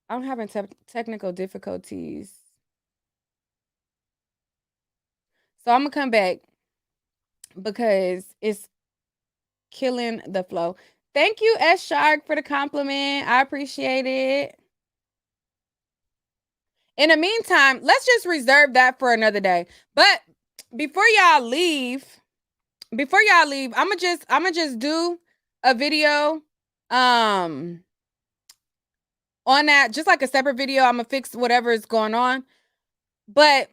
I'm having technical difficulties. So I'm gonna come back because it's killing the flow. Thank you, S Shark, for the compliment. I appreciate it. In the meantime, let's just reserve that for another day. But before y'all leave, I'm gonna just do a video on that, just like a separate video. I'm gonna fix whatever is going on. But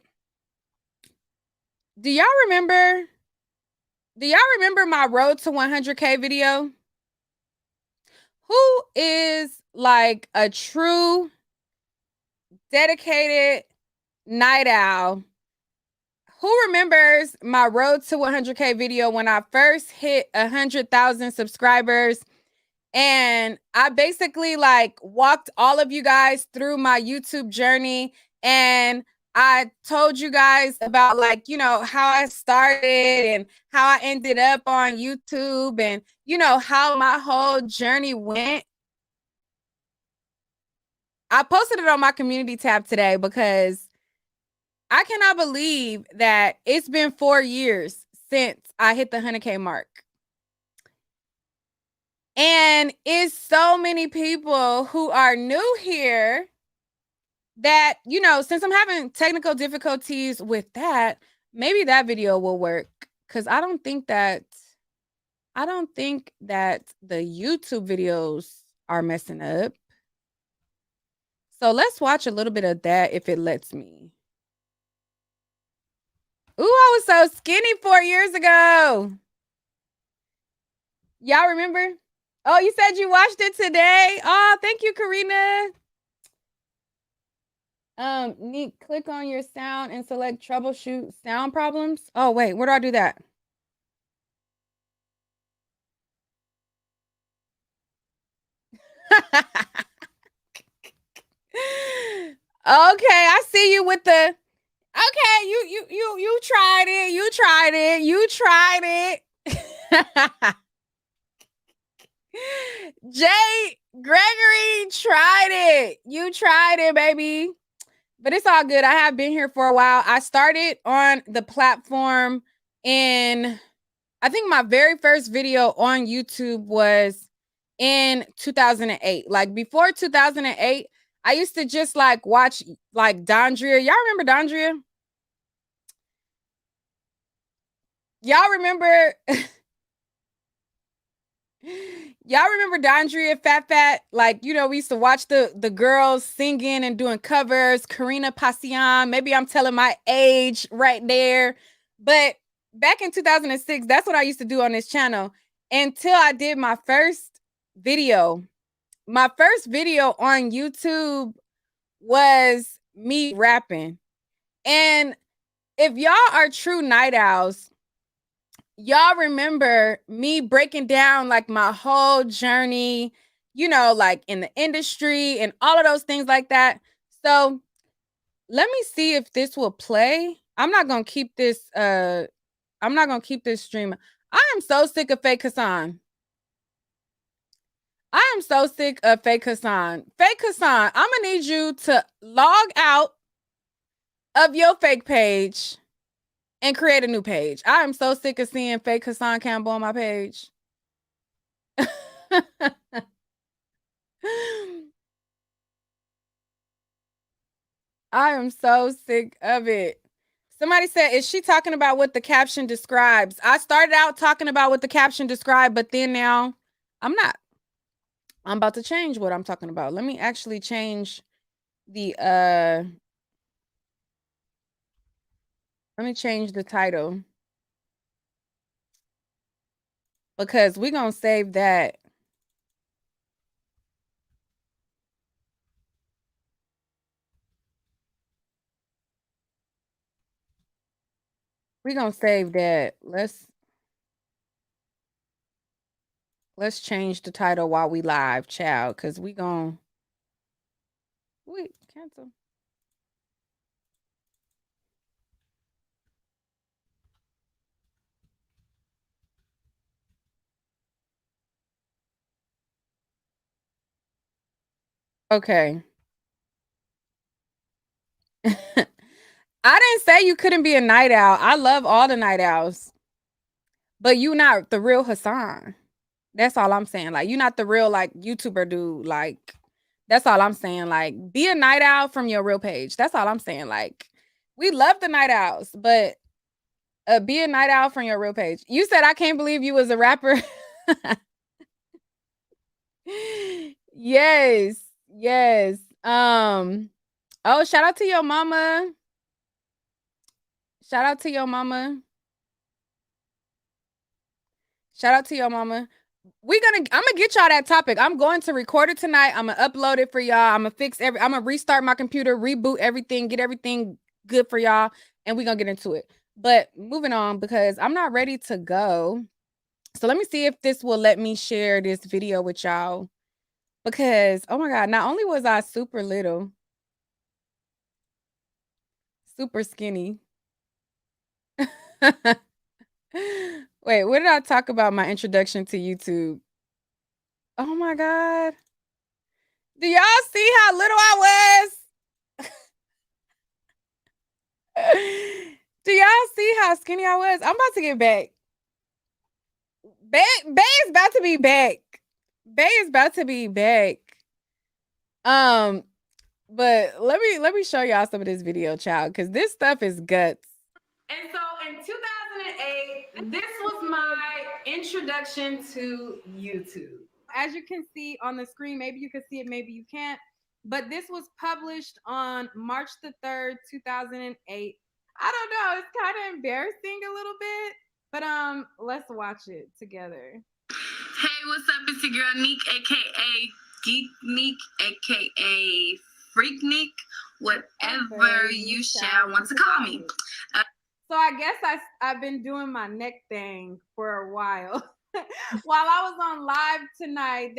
do y'all remember my road to 100K video? Who is like a true dedicated night owl? Who remembers my road to 100K video when I first hit 100,000 subscribers? And I basically like walked all of you guys through my YouTube journey, and I told you guys about, like, how I started and how I ended up on YouTube, and how my whole journey went. I posted it on my community tab today because I cannot believe that it's been 4 years since I hit the 100K mark. And it's so many people who are new here that, since I'm having technical difficulties with that, maybe that video will work. Cause I don't think that the YouTube videos are messing up. So let's watch a little bit of that if it lets me. Ooh, I was so skinny 4 years ago. Y'all remember? Oh, you said you watched it today? Oh, thank you, Karina. Nique, click on your sound and select troubleshoot sound problems. Oh, wait, where do I do that? Okay, I see you with the. Okay, you tried it. You tried it. You tried it. Jay Gregory tried it. You tried it, baby. But it's all good. I have been here for a while. I started on the platform in, I think my very first video on YouTube was in 2008. Like before 2008, I used to just like watch like Dondria. Y'all remember Dondria? Y'all remember Y'all remember Dondria Fat Fat? Like, we used to watch the girls singing and doing covers, Karina Pasian. Maybe I'm telling my age right there. But back in 2006, that's what I used to do on this channel until I did my first video. My first video on YouTube was me rapping. And if y'all are true night owls, y'all remember me breaking down like my whole journey, like in the industry and all of those things like that. So let me see if this will play. I'm not gonna keep this stream. I am so sick of Fake Hassan. I am so sick of Fake Hassan. Fake Hassan, I'm gonna need you to log out of your fake page and create a new page. I am so sick of seeing Fake Hassan Campbell on my page. I am so sick of it. Somebody said, is she talking about what the caption describes? I started out talking about what the caption described, but then now I'm not. I'm about to change what I'm talking about. Let me actually change the let me change the title. Because we're gonna save that. We're gonna save that. Let's change the title while we live, child, because we gonna wait, cancel. Okay. I didn't say you couldn't be a night owl. I love all the night owls. But you not the real Hassan. That's all I'm saying. Like, you not the real, like, YouTuber dude. Like, that's all I'm saying. Like, be a night owl from your real page. That's all I'm saying. Like, we love the night owls, but be a night owl from your real page. You said I can't believe you was a rapper. Yes. Yes. Oh, shout out to your mama. Shout out to your mama. Shout out to your mama. I'm gonna get y'all that topic. I'm going to record it tonight. I'm gonna upload it for y'all. I'm gonna restart my computer, reboot everything, get everything good for y'all, and we're gonna get into it. But moving on, because I'm not ready to go. So let me see if this will let me share this video with y'all. Because oh my god, not only was I super little, super skinny. Wait, what did I talk about my introduction to YouTube? Oh my god. Do y'all see how little I was? Do y'all see how skinny I was? I'm about to get back. Bay is about to be back. Bay is about to be back. But let me show y'all some of this video, child, because this stuff is guts. And so in 2008, this was my introduction to YouTube. As you can see on the screen, maybe you can see it, maybe you can't. But this was published on March the 3rd, 2008. I don't know, it's kind of embarrassing a little bit, but let's watch it together. Hey, what's up? It's your girl Nique, aka Geek Nique, aka Freak Nique, whatever you shall want to call me. So I guess I've been doing my neck thing for a while. While I was on live tonight,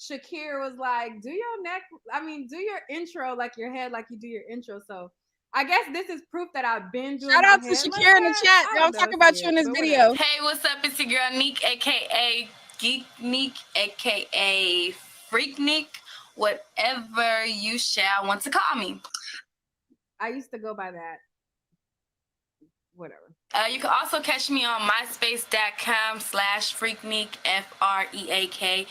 Shakir was like, do your intro like your head, like you do your intro. So I guess this is proof that I've been doing. Shout out to Shakir in the chat. Don't talk about you in this video. Hey, what's up? It's your girl Nique, aka Geek Nique, aka Freak Nique, whatever you shall want to call me. I used to go by that. Whatever. You can also catch me on myspace.com/freaknique, FREAKNIQUE.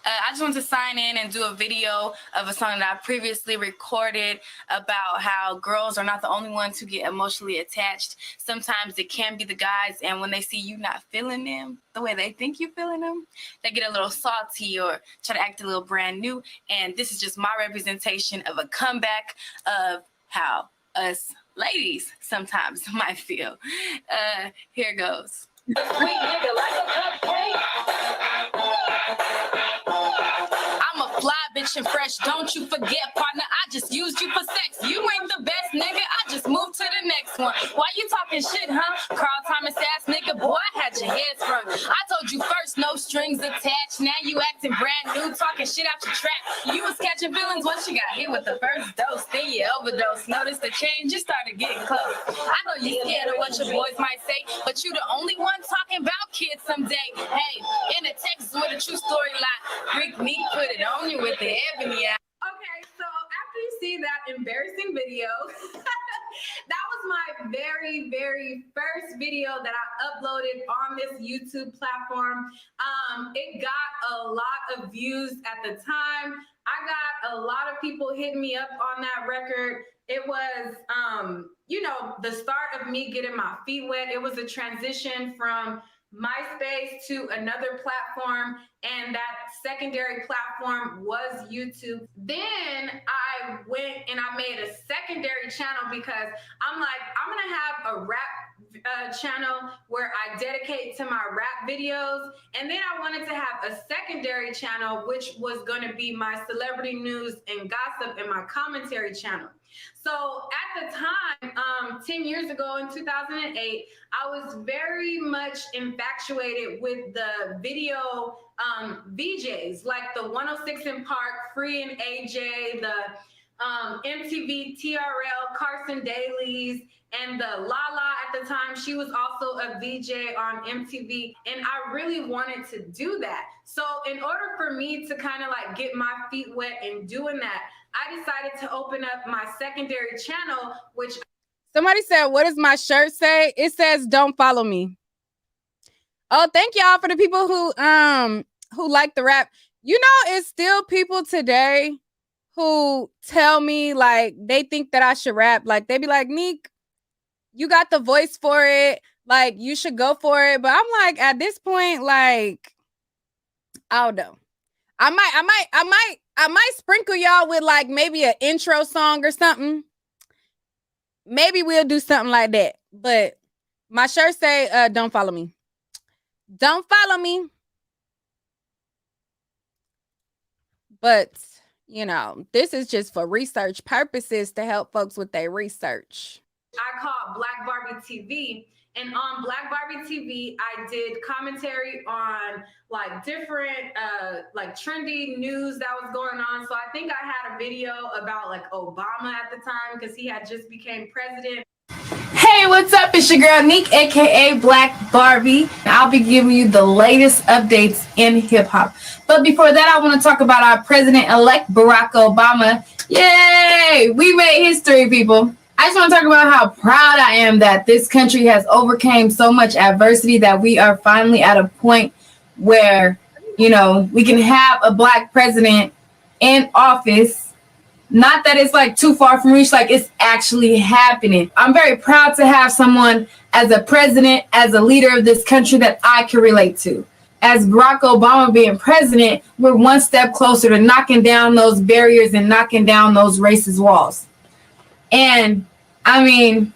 I just wanted to sign in and do a video of a song that I previously recorded about how girls are not the only ones who get emotionally attached. Sometimes it can be the guys, and when they see you not feeling them the way they think you're feeling them, they get a little salty or try to act a little brand new. And this is just my representation of a comeback of how us ladies sometimes might feel. Here goes. I'm a fly bitch and fresh, don't you forget, partner. I just used you for sex. You ain't the best, nigga. I just moved to the next one. Why you talking shit, huh? Carl Thomas ass nigga, boy, I had your head sprung. I told you first, no strings attached. Now you acting brand new, talking shit out your trap. You was catching feelings once you got hit with the first dose. Then you overdose. Notice the change, you started getting close. I know you scared of what your boys might say, but you the only one talking about kids someday. Hey, in a Texas with a true story line, Freak Nique put it on you with the ebony eye. Okay, so after you see that embarrassing video, that was my very, very first video that I uploaded on this YouTube platform. It got a lot of views at the time. I got a lot of people hitting me up on that record. It was, the start of me getting my feet wet. It was a transition from MySpace to another platform, and that secondary platform was YouTube. Then I went and I made a secondary channel because I'm like, I'm gonna have a rap channel where I dedicate to my rap videos, and then I wanted to have a secondary channel which was going to be my celebrity news and gossip and my commentary channel. So at the time, 10 years ago in 2008, I was very much infatuated with the video VJs, like the 106 in Park, Free and AJ, the MTV, TRL, Carson Dailies, and the Lala at the time. She was also a VJ on MTV, and I really wanted to do that. So in order for me to kind of like get my feet wet in doing that, I decided to open up my secondary channel, which... Somebody said, what does my shirt say? It says, don't follow me. Oh, thank y'all for the people who like the rap. You know, it's still people today who tell me like they think that I should rap. Like they be like, Nique, you got the voice for it. Like you should go for it. But I'm like, at this point, like, I don't know. I might sprinkle y'all with like maybe an intro song or something. Maybe we'll do something like that. But my shirt say, don't follow me. Don't follow me. But, you know, this is just for research purposes to help folks with their research. I call Black Barbie TV. And on Black Barbie TV, I did commentary on like different like trendy news that was going on. So I think I had a video about like Obama at the time because he had just became president. Hey, what's up? It's your girl Nique, aka Black Barbie. I'll be giving you the latest updates in hip hop. But before that, I want to talk about our president-elect Barack Obama. Yay! We made history, people. I just want to talk about how proud I am that this country has overcame so much adversity that we are finally at a point where, you know, we can have a black president in office. Not that it's like too far from reach, like it's actually happening. I'm very proud to have someone as a president, as a leader of this country that I can relate to. As Barack Obama being president, we're one step closer to knocking down those barriers and knocking down those racist walls. And I mean,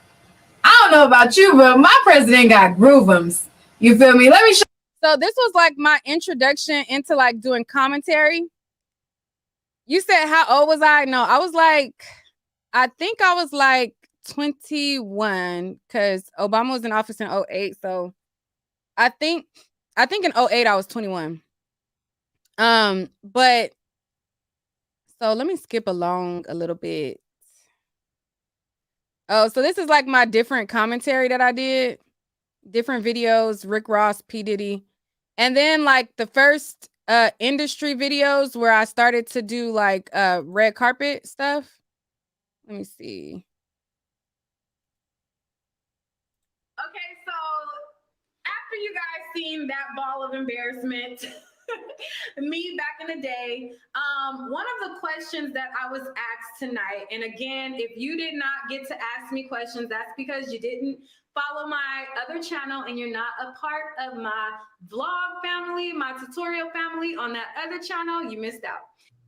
I don't know about you, but my president got groovums. You feel me? Let me show. So this was like my introduction into like doing commentary. You said, how old was I? No, I was like, I think I was like 21 because Obama was in office in 08. So I think in 08 I was 21. But so let me skip along a little bit. Oh, so this is like my different commentary that I did. Different videos, Rick Ross, P. Diddy. And then like the first industry videos where I started to do like red carpet stuff. Let me see. Okay, so after you guys seen that ball of embarrassment, me back in the day, one of the questions that I was asked tonight, and again, if you did not get to ask me questions, that's because you didn't follow my other channel and you're not a part of my vlog family, my tutorial family on that other channel, you missed out.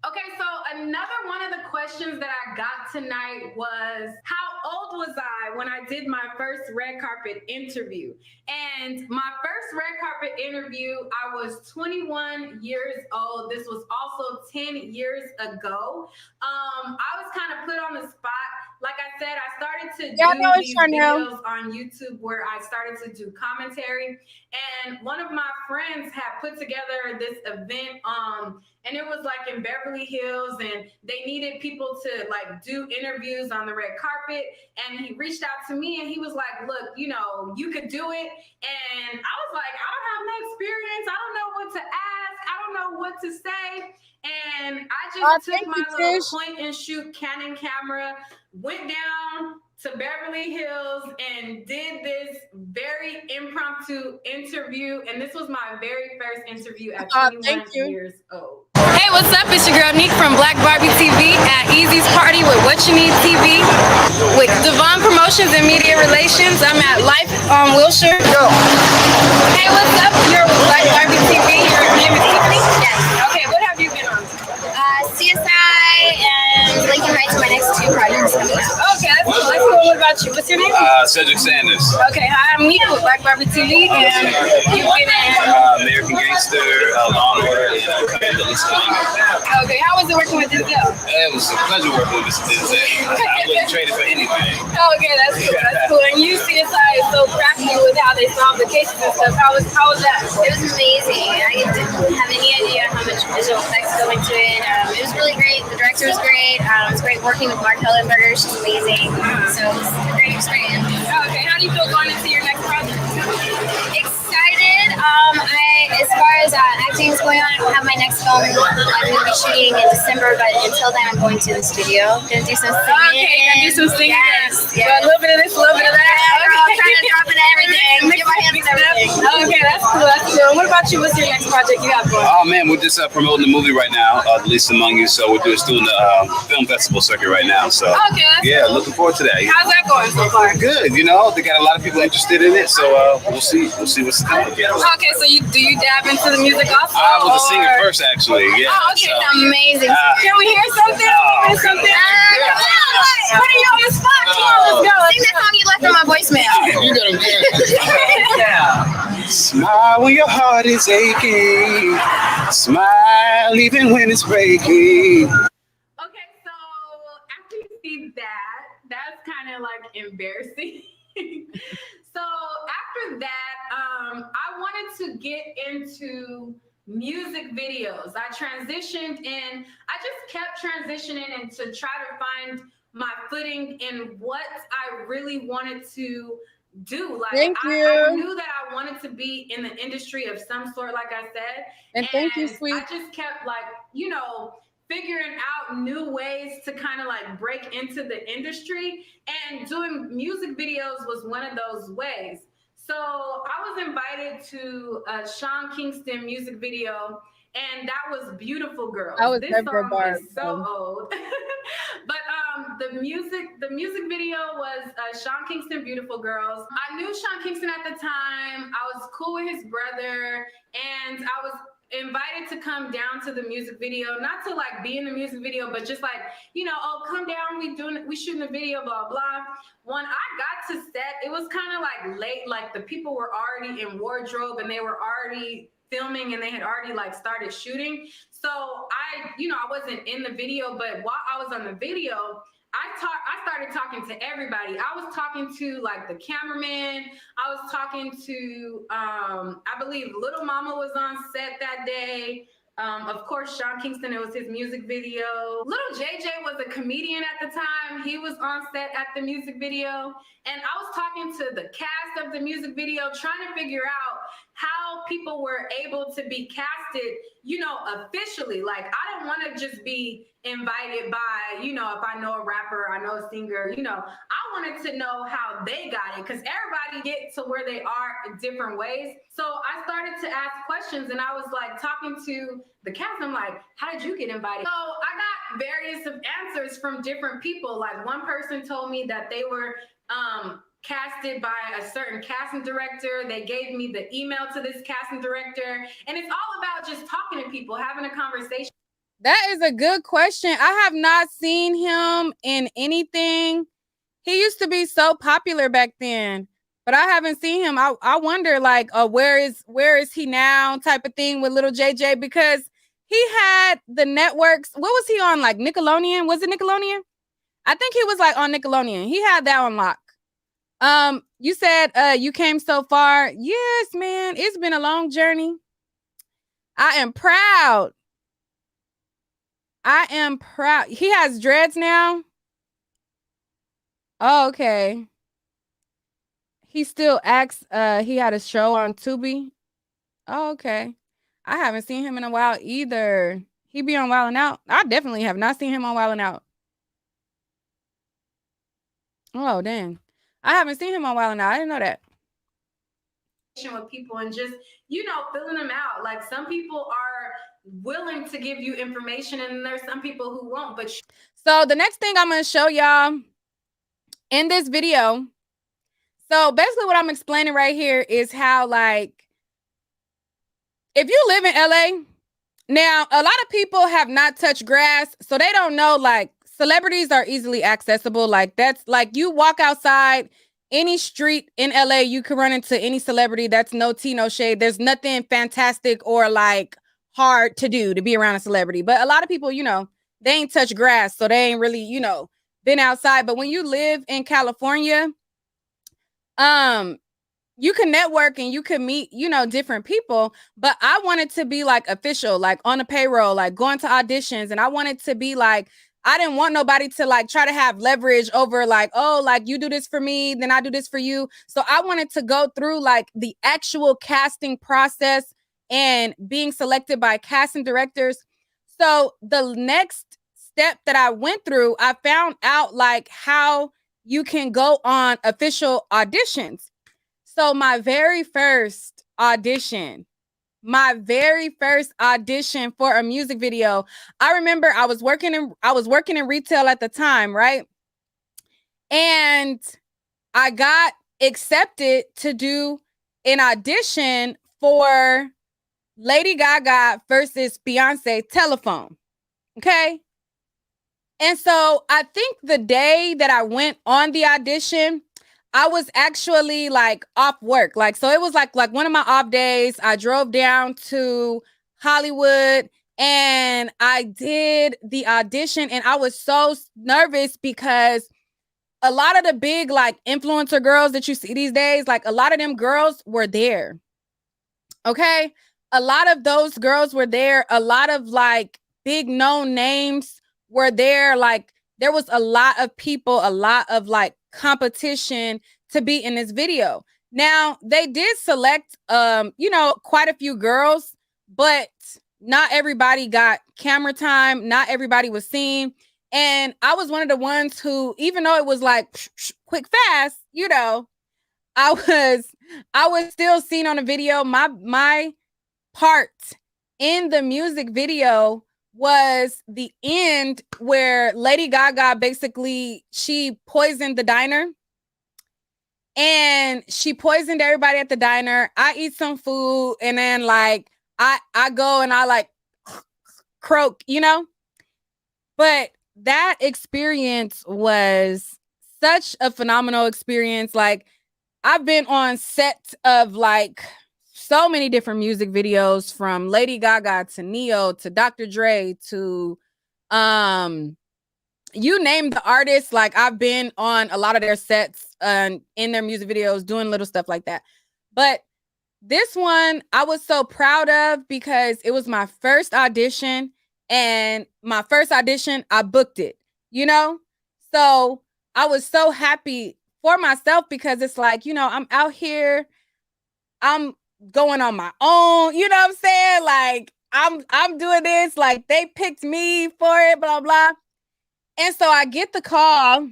Okay, so another one of the questions that I got tonight was, how old was I when I did my first red carpet interview? And my first red carpet interview, I was 21 years old. This was also 10 years ago. I was kind of put on the spot. Like I said, I started to do these videos on YouTube where I started to do commentary. And one of my friends had put together this event, and it was like in Beverly Hills, and they needed people to like do interviews on the red carpet. And he reached out to me and he was like, look, you know, you could do it. And I was like, I don't have no experience. I don't know what to ask. I don't know what to say. And I just took my little point and shoot Canon camera, went down to Beverly Hills and did this very impromptu interview. And this was my very first interview at 21 years old. Hey, what's up? It's your girl Nique from Black Barbie TV at Easy's Party with What You Need TV with Devon Promotions and Media Relations. I'm at Life on Wilshire. Hey, what's up? You're with Black Barbie TV. Your name is Tiffany? Yes. Okay, what have you been on? CSI and linking right to my next two projects coming out. Okay, that's cool. That's cool. What about you? What's your name? Cedric Sanders. Okay, hi, I'm Nique with Black Barbie TV, and you've been in American Gangster, Law and Order, and Okay, how was it working with this girl? It was a pleasure working with this. I wouldn't trade it for anything. Okay, that's cool. That's cool. And you CSI is so crafty with how they solve the cases and stuff. How was that? It was amazing. I didn't have any idea how much visual effects go into it. It was really great. The director was great. great. It's great working with Mark Hellenberger. She's amazing. So it's a great experience. Okay, how do you feel going into your next project? Excited. As far as acting is going on, I don't have my next film. I'm going to be shooting in December, but until then, I'm going to the studio. Going to do some singing. Okay, gonna do some singing. Yes. So a little bit of this, a little bit of that. I'm trying to drop it in everything. Get my hands in everything. Okay, that's cool. That's cool. What about you? What's your next project you got going? Oh man, we're just promoting the movie right now, The Least Among You. So we're doing the film festival circuit right now. So Okay, that's yeah, cool. looking forward to that. How's that going so far? Good, you know, they got a lot of people interested in it. So we'll see what's coming. Okay, so do you dab into the music also? I was a singer first, actually. Yeah. Oh, okay, so, Amazing. can we hear something? Hear something? Putting you on the spot. Come on, let's go. Sing that song you left in my voicemail. You gotta smile when your heart is aching. Smile even when it's breaking. Okay, so after you see that, that's kind of like embarrassing. So after that, I wanted to get into music videos. I transitioned in, I just kept transitioning and to try to find my footing in what I really wanted to do. Like Thank I you. knew that I wanted to be in the industry of some sort, like I said. And thank you, sweet. I just kept like, you know, figuring out new ways to kind of like break into the industry, and doing music videos was one of those ways. So I was invited to a Sean Kingston music video, and that was Beautiful Girls. I was This never song is so Barb. old. But the music video was Sean Kingston, Beautiful Girls. I knew Sean Kingston at the time. I was cool with his brother, and I was invited to come down to the music video, not to like be in the music video, but just like, you know, oh, come down, we shooting a video, blah, blah. When I got to set, it was kind of like late, like the people were already in wardrobe and they were already filming and they had already like started shooting. So I wasn't in the video, but while I was on the video, I started talking to everybody. I was talking to like the cameraman. I was talking to, I believe Little Mama was on set that day. Of course, Sean Kingston, it was his music video. Little JJ was a comedian at the time. He was on set at the music video. And I was talking to the cast of the music video, trying to figure out how people were able to be casted, you know, officially. Like, I don't want to just be invited by, you know, if I know a rapper, I know a singer, you know, I wanted to know how they got it, because everybody gets to where they are in different ways. So I started to ask questions, and I was like talking to the cast. I'm like, how did you get invited? So I got various of answers from different people. Like, one person told me that they were casted by a certain casting director. They gave me the email to this casting director, and it's all about just talking to people, having a conversation. That is a good question. I have not seen him in anything. He used to be so popular back then, but I haven't seen him. I wonder, like, where is he now type of thing with Little JJ, because he had the networks. What was he on? Like Nickelodeon? Was it Nickelodeon? I think he was like on Nickelodeon. He had that on lock. You said you came so far. Yes, man. It's been a long journey. I am proud. I am proud. He has dreads now. Oh, okay. He still acts. He had a show on Tubi. Oh, okay. I haven't seen him in a while either. He be on Wild 'N Out. I definitely have not seen him on Wild 'N Out. Oh, dang. I haven't seen him on Wild 'N Out. I didn't know that. With people and just, you know, filling them out. Like, some people are willing to give you information, and there's some people who won't. But so the next thing I'm going to show y'all in this video. So basically what I'm explaining right here is how, like, if you live in LA, now a lot of people have not touched grass, so they don't know, like, celebrities are easily accessible. Like, that's like, you walk outside any street in LA, you can run into any celebrity. That's no tea, no shade. There's nothing fantastic or like hard to do to be around a celebrity. But a lot of people, you know, they ain't touched grass, so they ain't really, you know, been outside. But when you live in California, you can network and you can meet, you know, different people. But I wanted to be like official, like on a payroll, like going to auditions. And I wanted to be like, I didn't want nobody to like try to have leverage over like, oh, like you do this for me, then I do this for you. So I wanted to go through like the actual casting process and being selected by casting directors. So the next step that I went through, I found out like how you can go on official auditions. So my very first audition for a music video. I remember I was working in retail at the time, right? And I got accepted to do an audition for Lady Gaga versus Beyonce Telephone. Okay? And so I think the day that I went on the audition, I was actually like off work. Like, so it was like one of my off days. I drove down to Hollywood and I did the audition, and I was so nervous because a lot of the big like influencer girls that you see these days, like a lot of them girls were there. Okay. A lot of those girls were there. A lot of like big known names were there. Like there was a lot of people, a lot of like competition to be in this video. Now they did select, quite a few girls, but not everybody got camera time. Not everybody was seen. And I was one of the ones who, even though it was like quick, fast, I was still seen on the video. My part in the music video was the end where Lady Gaga basically, she poisoned the diner. And she poisoned everybody at the diner. I eat some food and then like I go and I like croak, But that experience was such a phenomenal experience. Like I've been on set of like so many different music videos, from Lady Gaga to Neo to Dr. Dre to you name the artist. Like I've been on a lot of their sets in their music videos doing little stuff like that. But this one I was so proud of because it was my first audition, and my first audition, I booked it, So I was so happy for myself because it's like, I'm out here, I'm going on my own, you know what I'm saying? Like I'm doing this, like they picked me for it, blah, blah. And so I get the call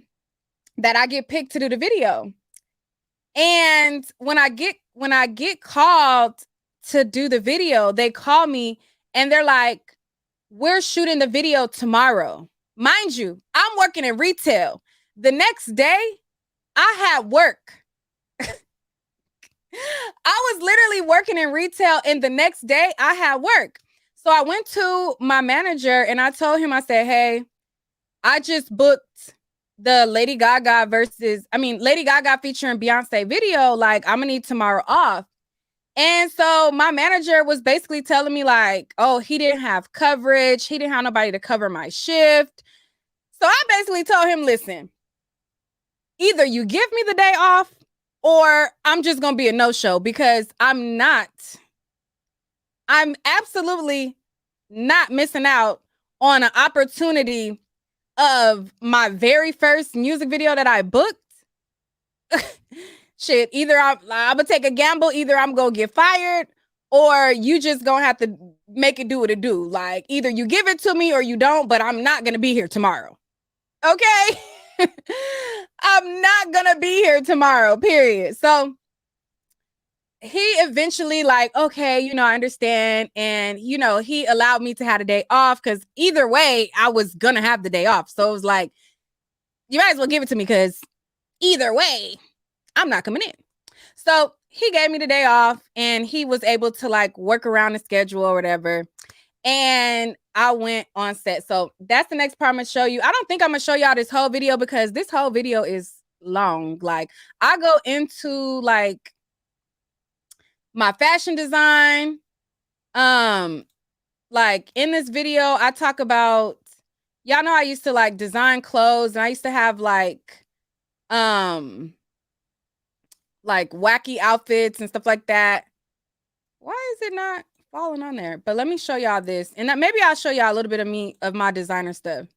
that I get picked to do the video. And when I get called to do the video, they call me and they're like, we're shooting the video tomorrow. Mind you, I'm working in retail. The next day, I had work. I was literally working in retail, and the next day I had work. So I went to my manager and I told him, I said, hey, I just booked the Lady Gaga featuring Beyonce video. Like, I'm gonna need tomorrow off. And so my manager was basically telling me like, oh, he didn't have coverage. He didn't have nobody to cover my shift. So I basically told him, listen, either you give me the day off or I'm just going to be a no-show, because I'm absolutely not missing out on an opportunity of my very first music video that I booked. Shit, either I'm gonna take a gamble, either I'm gonna get fired, or you just gonna have to make it do what it do. Like either you give it to me or you don't, but I'm not gonna be here tomorrow. Okay? I'm not gonna be here tomorrow, period. So he eventually like, okay, I understand. And, he allowed me to have a day off, because either way, I was gonna have the day off. So it was like, you might as well give it to me, because either way, I'm not coming in. So he gave me the day off, and he was able to like work around the schedule or whatever. And I went on set. So that's the next part I'm gonna show you. I don't think I'm gonna show y'all this whole video, because this whole video is long. Like I go into like my fashion design. Like in this video, I talk about, y'all know I used to like design clothes, and I used to have like wacky outfits and stuff like that. Why is it not falling on there? But let me show y'all this, and maybe I'll show y'all a little bit of my designer stuff.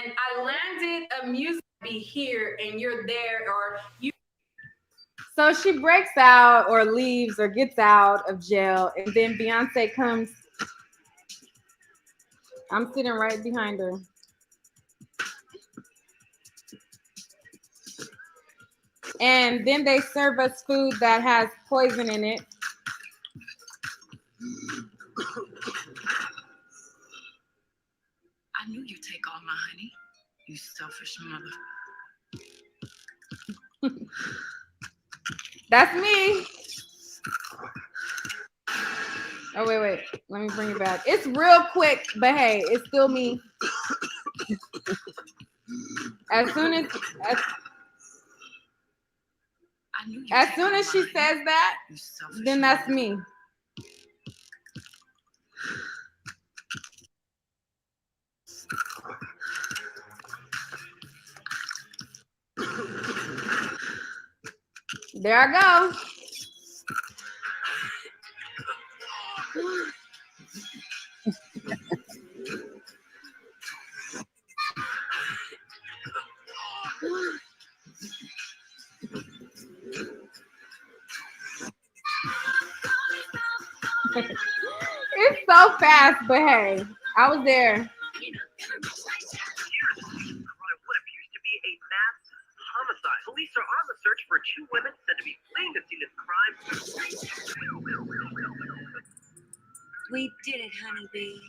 and I landed a music be here and you're there, or you. So she breaks out or leaves or gets out of jail, and then Beyonce comes. I'm sitting right behind her. And then they serve us food that has poison in it. I knew you'd take all my honey, you selfish mother. That's me. Oh, wait. Let me bring it back. It's real quick, but hey, it's still me. As soon as she says that, then that's me. There I go. It's so fast, but hey, I was there. What appears to be a mass homicide. Police are on the search for two women said to be fleeing the scene of the crime. We did it, honeybee.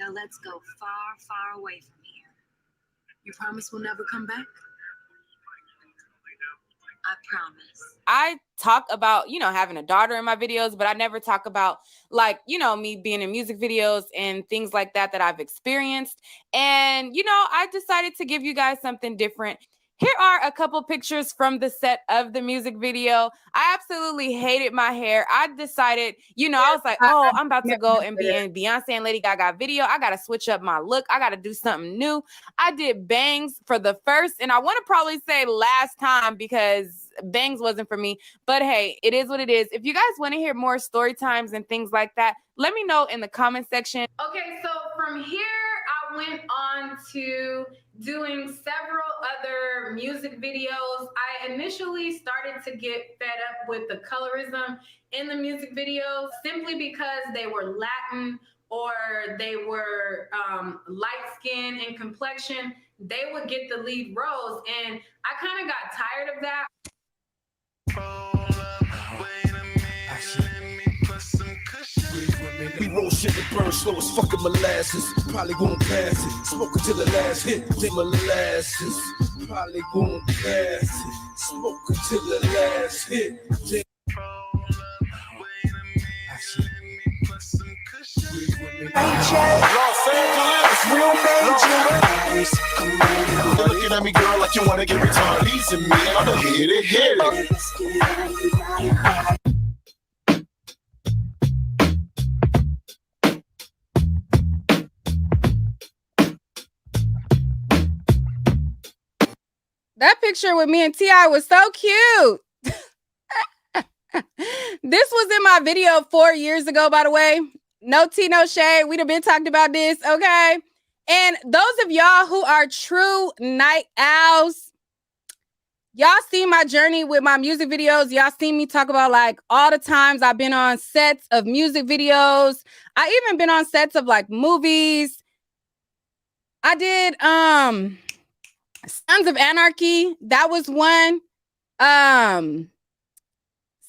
Now let's go far, far away from here. You promise we'll never come back? I promise. I talk about, having a daughter in my videos, but I never talk about me being in music videos and things like that I've experienced. And, I decided to give you guys something different. Here are a couple pictures from the set of the music video. I absolutely hated my hair. I decided, I was like, oh, I'm about to go and be in Beyonce and Lady Gaga video. I got to switch up my look. I got to do something new. I did bangs for the first, and I want to probably say last time, because bangs wasn't for me. But hey, it is what it is. If you guys want to hear more story times and things like that, let me know in the comment section. Okay, so from here, I went on to doing several other music videos. I initially started to get fed up with the colorism in the music videos simply because they were Latin or they were light skin in complexion. They would get the lead roles, and I kind of got tired of that. We roll shit that burn slow as fucking molasses. Probably won't pass it. Smoking till the last hit. Then molasses. Probably won't pass it. Smoking till the last hit. Los Angeles, real major. You're looking at me, girl, like you wanna get retarded. Easy me, I'm gonna hit it. That picture with me and T.I. was so cute. This was in my video 4 years ago, by the way. No tea, no shade. We'd have been talking about this, okay? And those of y'all who are true night owls, y'all see my journey with my music videos. Y'all seen me talk about all the times I've been on sets of music videos. I even been on sets of movies. I did Sons of Anarchy. That was one.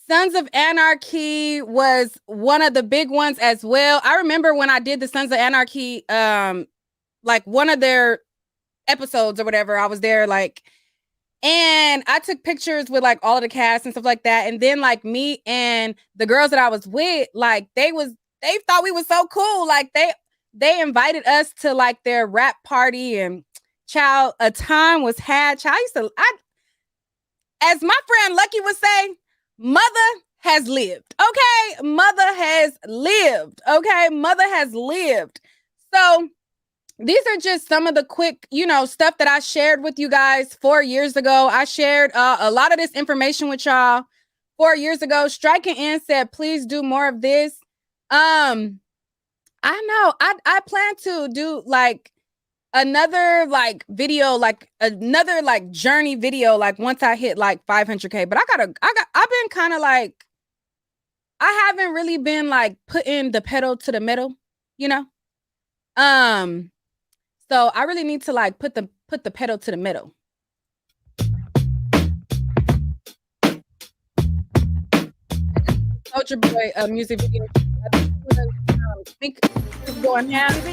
Sons of Anarchy was one of the big ones as well. I remember when I did the Sons of Anarchy, one of their episodes or whatever, I was there and I took pictures with all of the cast and stuff like that. And then me and the girls that I was with, they thought we was so cool. They invited us to their rap party, and child, a time was had. Child, as my friend Lucky would say, mother has lived. Okay. Mother has lived. Okay. Mother has lived. So these are just some of the quick, stuff that I shared with you guys 4 years ago. I shared a lot of this information with y'all 4 years ago. Striking in said, please do more of this. I know I plan to do another like video, like another like journey video, like once I hit like 500K. But I've been kind of like, I haven't really been like putting the pedal to the metal, you know? So I really need to like put the pedal to the metal. Soldier Boy music video. I think it's going now. This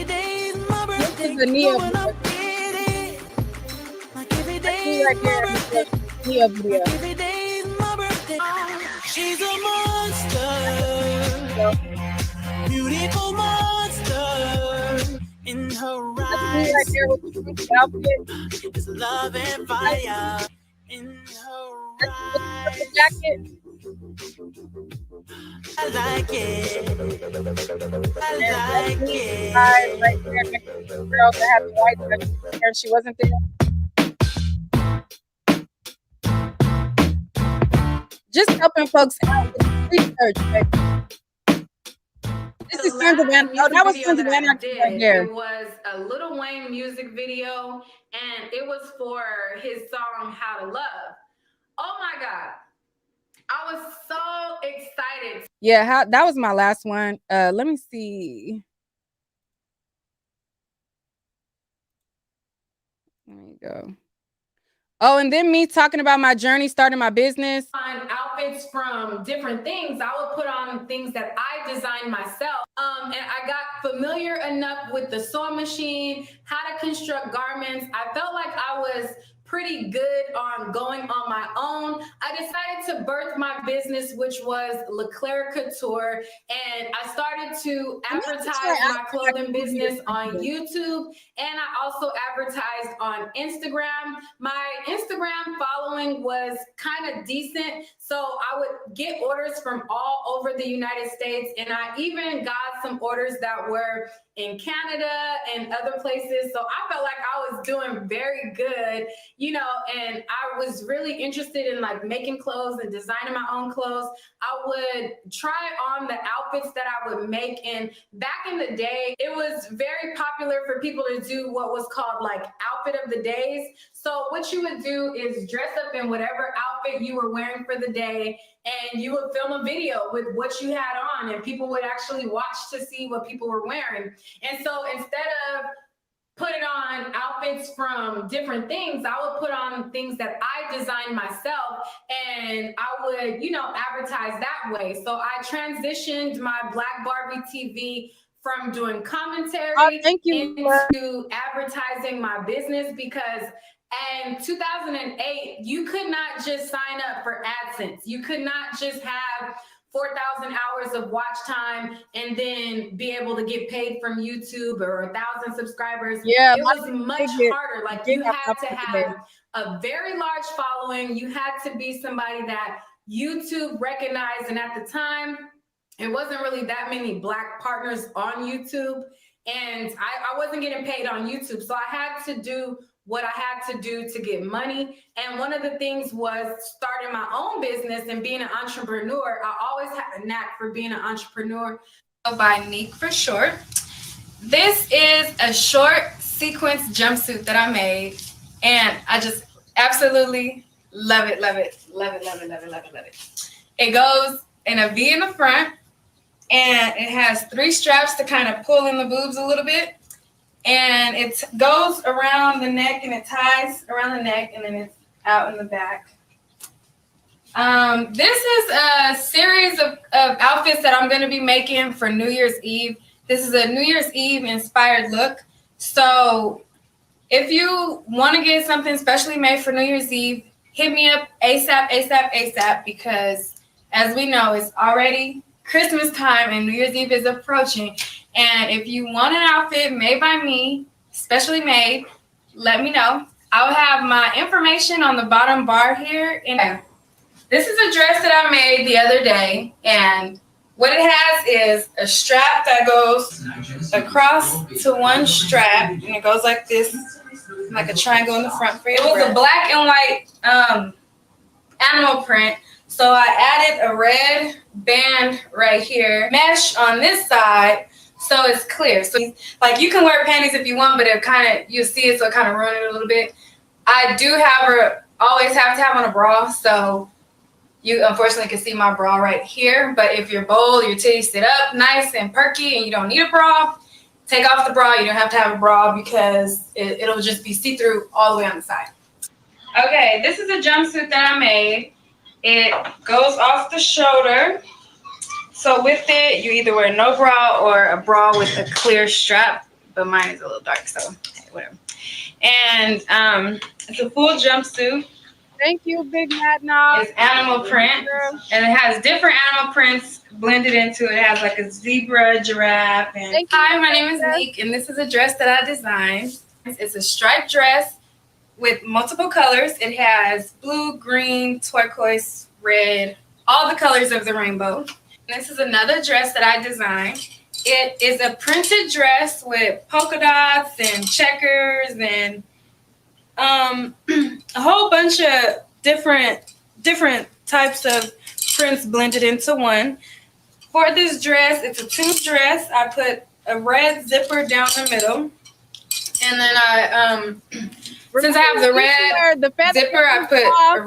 is the Nia video. Right there, Nia video. She's a monster, beautiful monster. In her eyes, right there with the outfit. is love and fire. In her eyes, the jacket. I like it. I like it. Right there next to the girl that had the white hair. She wasn't there. Just helping folks out with research. Right? This is Sons of Anarchy. Oh, that was Sons of Anarchy right there. It was a Lil Wayne music video, and it was for his song "How to Love." Oh my God, I was so excited. Yeah, that was my last one. Let me see. There you go. Oh, and then me talking about my journey, starting my business. On outfits from different things, I would put on things that I designed myself. And I got familiar enough with the sewing machine, how to construct garments. I felt like I was pretty good on going on my own. I decided to birth my business, which was Leclerc Couture, and I started to advertise my clothing business on YouTube, and I also advertised on Instagram. My Instagram following was kind of decent, so I would get orders from all over the United States, and I even got some orders that were in Canada and other places. So I felt like I was doing very good, you know, and I was really interested in like making clothes and designing my own clothes. I would try on the outfits that I would make. And back in the day, it was very popular for people to do what was called like outfit of the days. So what you would do is dress up in whatever outfit you were wearing for the day, and you would film a video with what you had on, and people would actually watch to see what people were wearing. And so instead of putting on outfits from different things, I would put on things that I designed myself, and I would, you know, advertise that way. So I transitioned my Black Barbie TV from doing commentary into advertising my business, because in 2008, you could not just sign up for AdSense. You could not just have 4,000 hours of watch time and then be able to get paid from YouTube or 1,000 subscribers. Yeah, it was much harder. Like, you had to have a very large following. You had to be somebody that YouTube recognized. And at the time, it wasn't really that many Black partners on YouTube. And I wasn't getting paid on YouTube. So I had to do what I had to do to get money. And one of the things was starting my own business and being an entrepreneur. I always had a knack for being an entrepreneur. By Nique for short. This is a short sequence jumpsuit that I made, and I just absolutely love it, love it, love it, love it, love it, love it, love it. It goes in a V in the front, and it has 3 straps to kind of pull in the boobs a little bit. And it goes around the neck, and it ties around the neck, and then it's out in the back. This is a series of outfits that I'm going to be making for New Year's Eve. This is a New Year's Eve inspired look. So if you want to get something specially made for New Year's Eve, hit me up ASAP, ASAP, ASAP, because as we know, it's already Christmas time and New Year's Eve is approaching. And if you want an outfit made by me, specially made, let me know. I'll have my information on the bottom bar here. And this is a dress that I made the other day. And what it has is a strap that goes across to one strap. And it goes like this, like a triangle in the front for you. It was a black and white animal print. So I added a red band right here, mesh on this side. so it's clear. So like you can wear panties if you want, but it kind of, you see it, so it kind of ruin it a little bit. I do always have to have on a bra, so you unfortunately can see my bra right here. But if you're bold, your titties sit up nice and perky and you don't need a bra, take off the bra. You don't have to have a bra because it'll just be see-through all the way on the side. Okay, this is a jumpsuit that I made. It goes off the shoulder. So with it, you either wear no bra or a bra with a clear strap, but mine is a little dark, so whatever. And it's a full jumpsuit. Thank you, Big Mad Knob. It's animal print, and it has different animal prints blended into it. It has like a zebra, giraffe, and hi, my name is Nique, and this is a dress that I designed. It's a striped dress with multiple colors. It has blue, green, turquoise, red, all the colors of the rainbow. And this is another dress that I designed. It is a printed dress with polka dots and checkers and a whole bunch of different types of prints blended into one. For this dress, it's a tube dress. I put a red zipper down the middle. And then I, since I have the red zipper, I put a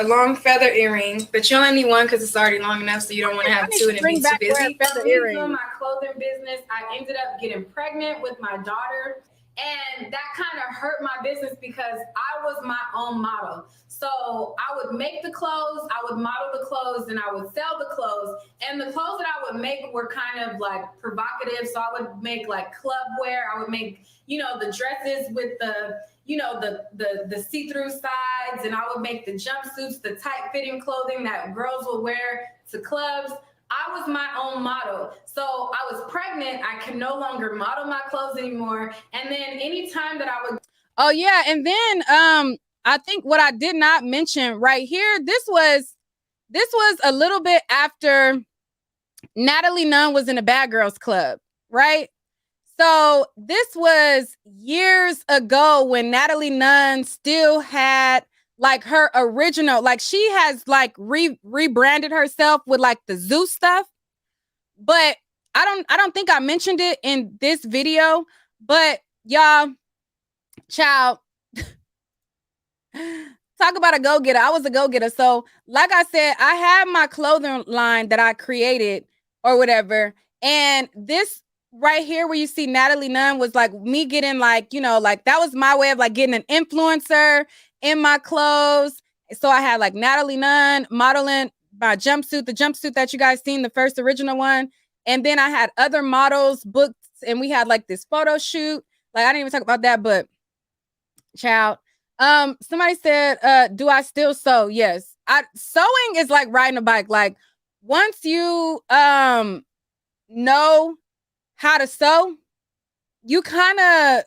long feather earring. But you only need one because it's already long enough, so you don't want to have two and it be too busy. Doing my clothing business, I ended up getting pregnant with my daughter. And that kind of hurt my business because I was my own model. So I would make the clothes, I would model the clothes, and I would sell the clothes. And the clothes that I would make were kind of like provocative. So I would make like club wear. I would make, you know, the dresses with the, you know, the see-through sides. And I would make the jumpsuits, the tight fitting clothing that girls would wear to clubs. I was my own model. So I was pregnant. I could no longer model my clothes anymore. And then anytime that I would. Oh, yeah. And then I think what I did not mention right here, this was a little bit after Natalie Nunn was in the Bad Girls Club, right? So this was years ago when Natalie Nunn still had like her original, like she has like rebranded herself with like the Zeus stuff. But I don't think I mentioned it in this video, but y'all, child, talk about a go-getter. I was a go-getter. So like I said, I have my clothing line that I created or whatever. And this right here where you see Natalie Nunn was like me getting like, you know, like that was my way of like getting an influencer in my clothes. So I had like Natalie Nunn modeling my jumpsuit, the jumpsuit that you guys seen, the first original one. And then I had other models booked and we had like this photo shoot. Like I didn't even talk about that, but child. Somebody said, do I still sew? Yes. Sewing is like riding a bike. Like once you know how to sew, you kind of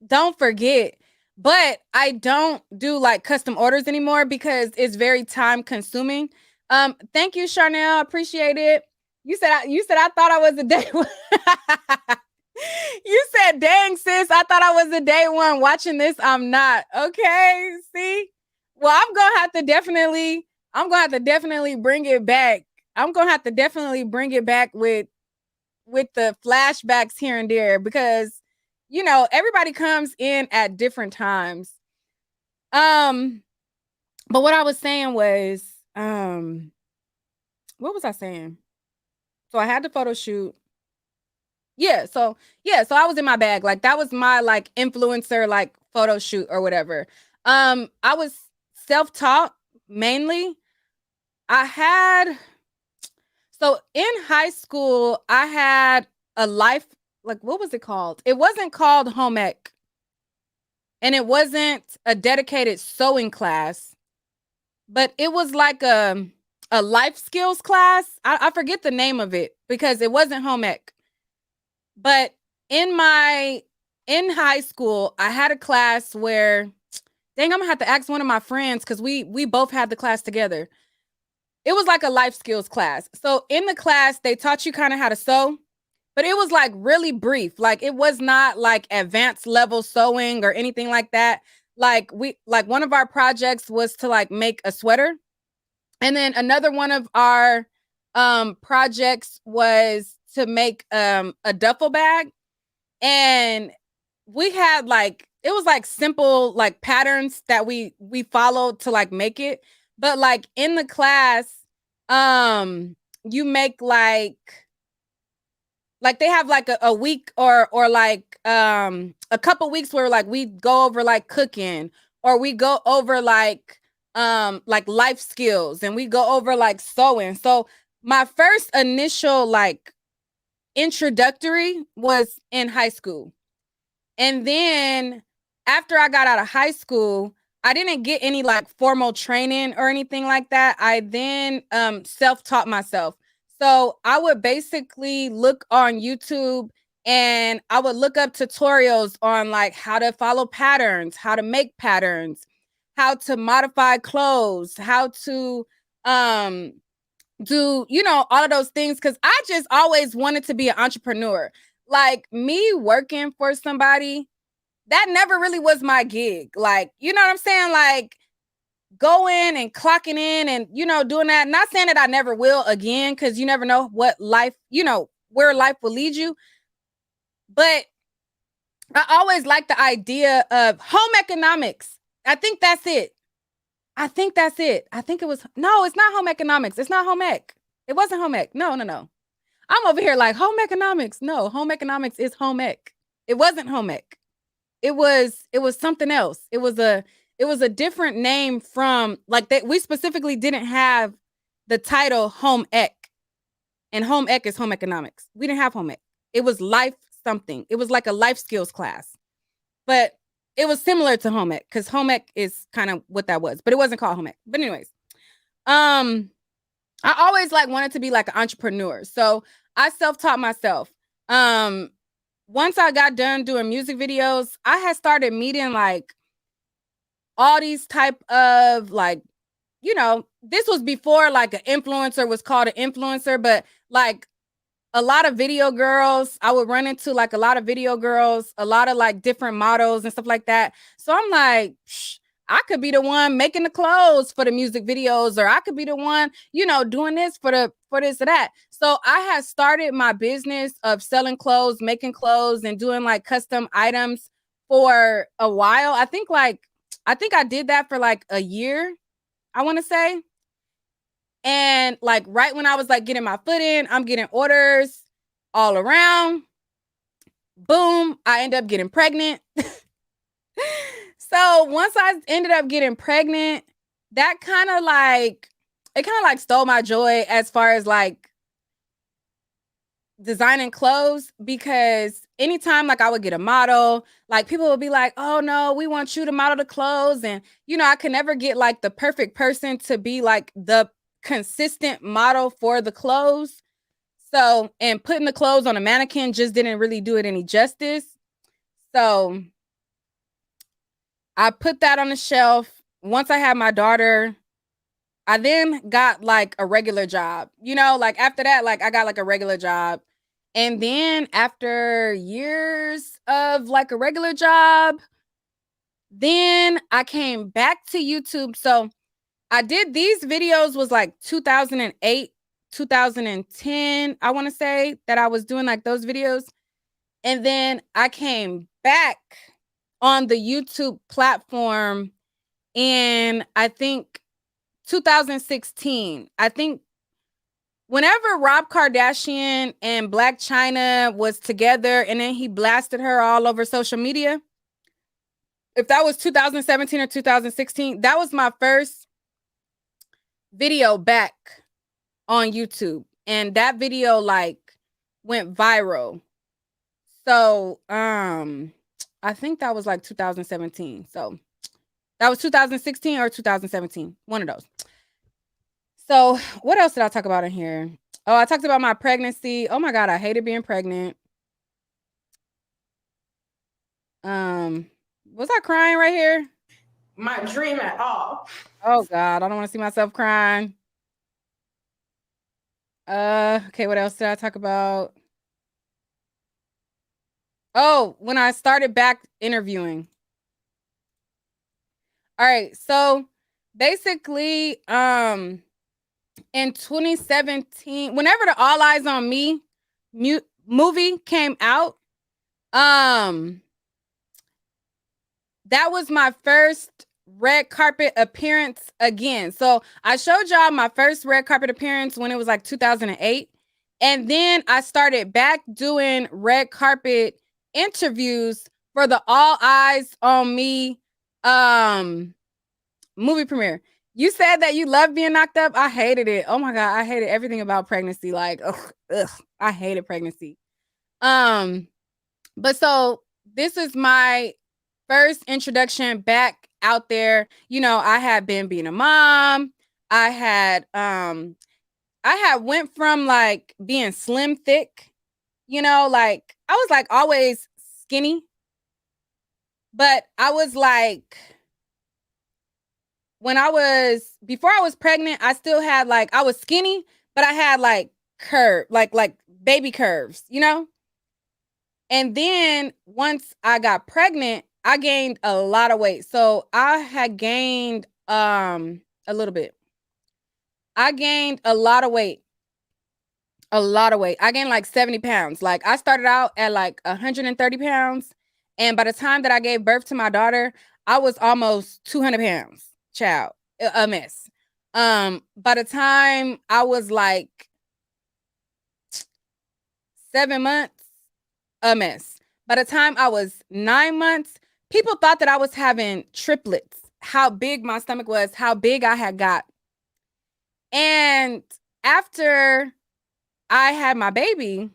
don't forget. But I don't do like custom orders anymore because it's very time consuming. Thank you, Charnel. Appreciate it. You said I thought I was a day one. You said, dang, sis, I thought I was a day one watching this. I'm not. Okay. See? Well, I'm gonna have to definitely bring it back. I'm gonna have to definitely bring it back with the flashbacks here and there because you know, everybody comes in at different times. But what I was saying was, what was I saying? So I had the photo shoot. So I was in my bag. Like that was my like influencer, like photo shoot or whatever. I was self-taught mainly. So in high school, I had a life, like, what was it called? It wasn't called home ec. And it wasn't a dedicated sewing class, but it was like a life skills class. I forget the name of it because it wasn't home ec. But in high school, I had a class where, dang, I'm gonna have to ask one of my friends because we both had the class together. It was like a life skills class. So in the class, they taught you kind of how to sew. But it was like really brief. Like it was not like advanced level sewing or anything like that. Like one of our projects was to like make a sweater. And then another one of our projects was to make a duffel bag, and we had like, it was like simple like patterns that we followed to like make it. But like in the class, you make like they have like a week or like a couple weeks where like we go over like cooking, or we go over like life skills, and we go over like sewing. So my first initial like introductory was in high school. And then after I got out of high school, I didn't get any like formal training or anything like that. I then self-taught myself. So I would basically look on YouTube, and I would look up tutorials on like how to follow patterns, how to make patterns, how to modify clothes, how to do, you know, all of those things. Cause I just always wanted to be an entrepreneur. Like me working for somebody, that never really was my gig. Like, you know what I'm saying? Like going and clocking in and, you know, doing that. Not saying that I never will again, because you never know what life, you know, where life will lead you. But I always liked the idea of home economics. I think that's it. I think it was, no, it's not home economics. It's not home ec. It wasn't home ec. No. I'm over here like home economics. No, home economics is home ec. It wasn't home ec. It was something else. It was a different name from like we specifically didn't have the title home ec, and home ec is home economics. We didn't have home ec. It was life something. It was like a life skills class, but it was similar to home ec, because home ec is kind of what that was, but it wasn't called home ec. But anyways, I always like wanted to be like an entrepreneur. So I self-taught myself. Once I got done doing music videos, I had started meeting like all these type of like, you know, this was before like an influencer was called an influencer, but like a lot of video girls, I would run into like a lot of video girls, a lot of like different models and stuff like that. So I'm like, I could be the one making the clothes for the music videos, or I could be the one, you know, doing this for this or that. So I had started my business of selling clothes, making clothes, and doing like custom items for a while. I think I did that for like a year, I want to say. And like right when I was like getting my foot in, I'm getting orders all around. Boom, I end up getting pregnant. So once I ended up getting pregnant, that kind of like stole my joy as far as like designing clothes, because anytime like I would get a model, like people would be like, oh no, we want you to model the clothes. And, you know, I could never get like the perfect person to be like the consistent model for the clothes. So, and putting the clothes on a mannequin just didn't really do it any justice. So I put that on the shelf. Once I had my daughter, I then got like a regular job, you know, like after that, like I got like a regular job. And then after years of like a regular job, then I came back to YouTube. So I did these videos was like 2008, 2010, I want to say that I was doing like those videos. And then I came back on the YouTube platform in, I think, 2016. I think whenever Rob Kardashian and Black China was together and then he blasted her all over social media, if that was 2017 or 2016, that was my first video back on YouTube. And that video like went viral. So, I think that was like 2017. So that was 2016 or 2017, one of those. So what else did I talk about in here? Oh, I talked about my pregnancy. Oh my God, I hated being pregnant. Was I crying right here? My dream at all. Oh God, I don't want to see myself crying. Okay, what else did I talk about? Oh, when I started back interviewing. All right, so basically, in 2017, whenever the All Eyes on Me movie came out, that was my first red carpet appearance again. So I showed y'all my first red carpet appearance when it was like 2008. And then I started back doing red carpet interviews for the All Eyes on Me movie premiere. You said that you loved being knocked up. I hated it. Oh my God, I hated everything about pregnancy. Like, I hated pregnancy. But so this is my first introduction back out there. You know, I had been being a mom. I had went from like being slim thick, you know, like I was like always skinny. But I was like, before I was pregnant, I still had like, I was skinny, but I had like curve, like baby curves, you know? And then once I got pregnant, I gained a lot of weight. So I had gained a little bit. I gained a lot of weight. I gained like 70 pounds. Like I started out at like 130 pounds. And by the time that I gave birth to my daughter, I was almost 200 pounds. Child, a mess. By the time I was like 7 months, a mess. By the time I was 9 months, people thought that I was having triplets. How big my stomach was, how big I had got. And after I had my baby,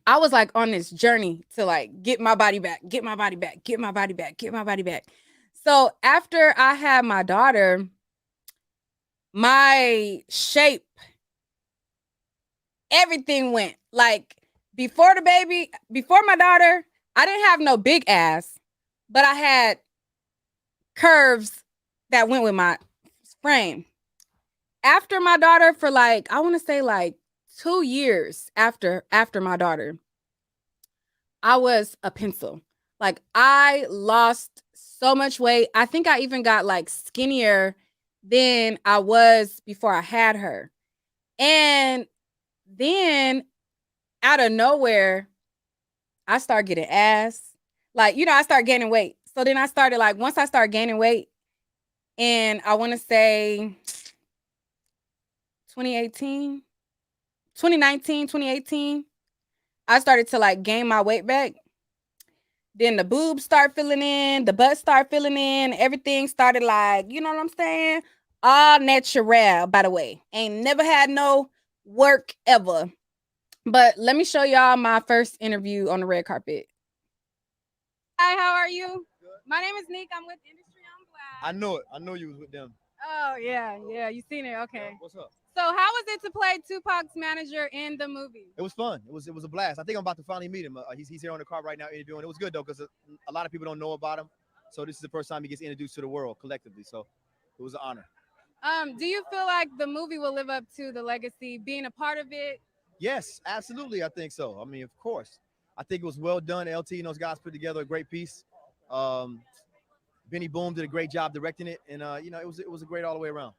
I was like on this journey to like get my body back. So after I had my daughter, my shape, everything went. Like before my daughter, I didn't have no big ass, but I had curves that went with my frame. After my daughter, for like, I want to say like 2 years after my daughter, I was a pencil. Like I lost so much weight. I think I even got like skinnier than I was before I had her. And then out of nowhere, I started getting ass. Like, you know, I started gaining weight. So then I started like, once I started gaining weight, and I want to say 2019, 2018, I started to like gain my weight back. Then the boobs start filling in, the butt start filling in, everything started like, you know what I'm saying? All natural, by the way. Ain't never had no work ever. But let me show y'all my first interview on the red carpet. Hi, how are you? Good. My name is Nique. I'm with Industry on Black. I know it. I know you was with them. Oh, yeah. You seen it. Okay. Yeah, what's up? So how was it to play Tupac's manager in the movie? It was fun. It was a blast. I think I'm about to finally meet him. He's here on the car right now interviewing. It was good though because a lot of people don't know about him. So this is the first time he gets introduced to the world collectively. So it was an honor. Do you feel like the movie will live up to the legacy, being a part of it? Yes, absolutely. I think so. I mean, of course. I think it was well done. LT and those guys put together a great piece. Benny Boom did a great job directing it, and you know, it was a great all the way around.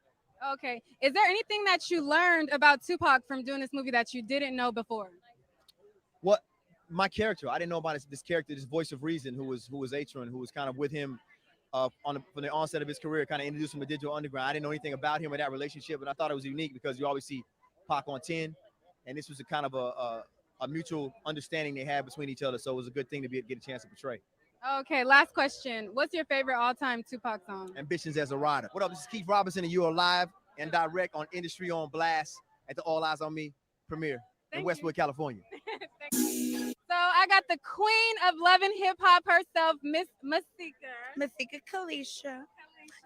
Okay. Is there anything that you learned about Tupac from doing this movie that you didn't know before? What my character? I didn't know about this character, this voice of reason, who was Atron, who was kind of with him from the onset of his career, kind of introduced him to Digital Underground. I didn't know anything about him or that relationship, but I thought it was unique because you always see Pac on 10, and this was a kind of a mutual understanding they had between each other. So it was a good thing to get a chance to portray. Okay, last question. What's your favorite all-time Tupac song? Ambitions as a Rider. What up? This is Keith Robinson, and you are live and direct on Industry on Blast at the All Eyes on Me premiere in Westwood, California. So I got the queen of love and hip hop herself, Miss Masika Kalisha.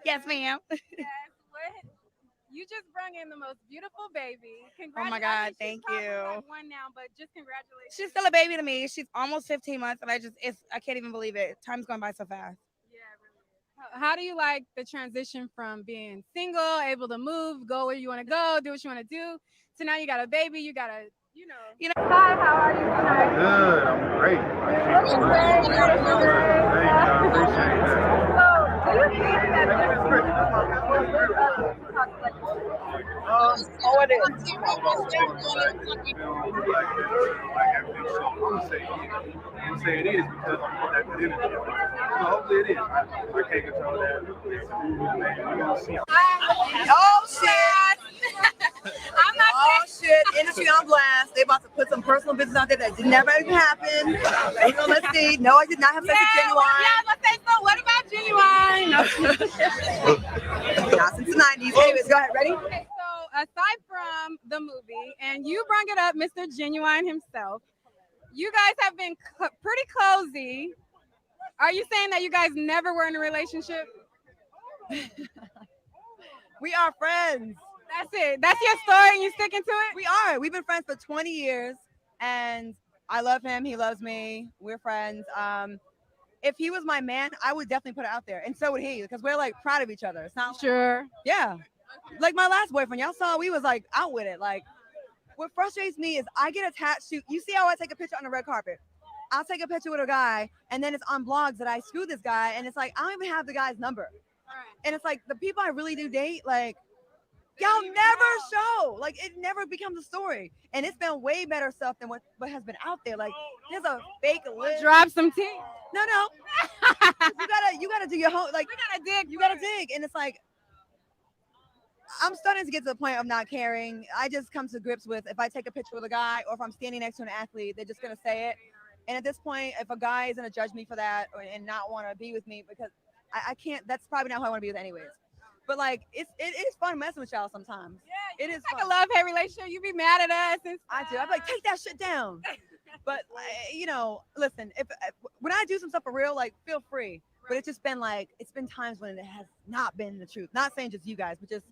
Yes, ma'am. Yes, you just brought in the most beautiful baby. Oh my God, thank you. Like one now, but just congratulations. She's still a baby to me. She's almost 15 months, and I can't even believe it. Time's going by so fast. Yeah, really. How do you like the transition from being single, able to move, go where you want to go, do what you want to do, to now you got a baby, you got to, you know. Hi, how are you tonight? Good, I'm great. You're looking great. Thank you, I appreciate that. So, do you think that this movie will live up to Tupac's legacy? Oh, Like, everything. So I'm gonna say yeah. I'm gonna say it is because I'm that good energy. So hopefully it is. I can't control that. We're gonna see. Oh shit! Oh shit! Industry on blast. They about to put some personal business out there that did never even happen. Let's see. No, I did not have sex with Genuine. Yeah, let's say so. What about Genuine? Not since the 90s. Anyways, go ahead. Ready? Okay, so aside from the movie, and you brought it up, Mr. Genuine himself, you guys have been pretty cozy. Are you saying that you guys never were in a relationship? We are friends. That's it. That's your story and you sticking to it? We are. We've been friends for 20 years and I love him. He loves me. We're friends. If he was my man, I would definitely put it out there. And so would he, because we're like proud of each other. It's not sure. Yeah. Like my last boyfriend, y'all saw we was like out with it. Like what frustrates me is I get attached to, you see how I take a picture on the red carpet? I'll take a picture with a guy and then it's on blogs that I screw this guy and it's like, I don't even have the guy's number. And it's like the people I really do date, like y'all never show, like it never becomes a story. And it's been way better stuff than what has been out there. Like there's a fake list. Drop some tea. No. you gotta do your whole, like you gotta dig. And it's like, I'm starting to get to the point of not caring. I just come to grips with if I take a picture with a guy or if I'm standing next to an athlete, they're just gonna say it. And at this point, if a guy is gonna judge me for that and not want to be with me because I can't, that's probably not who I want to be with anyways. But like it is fun messing with y'all sometimes. Yeah, it is like a love-hate relationship. You be mad at us and I do. I'm like, take that shit down. But listen, if when I do some stuff for real, like feel free. But it's just been like, it's been times when it has not been the truth. Not saying just you guys, but just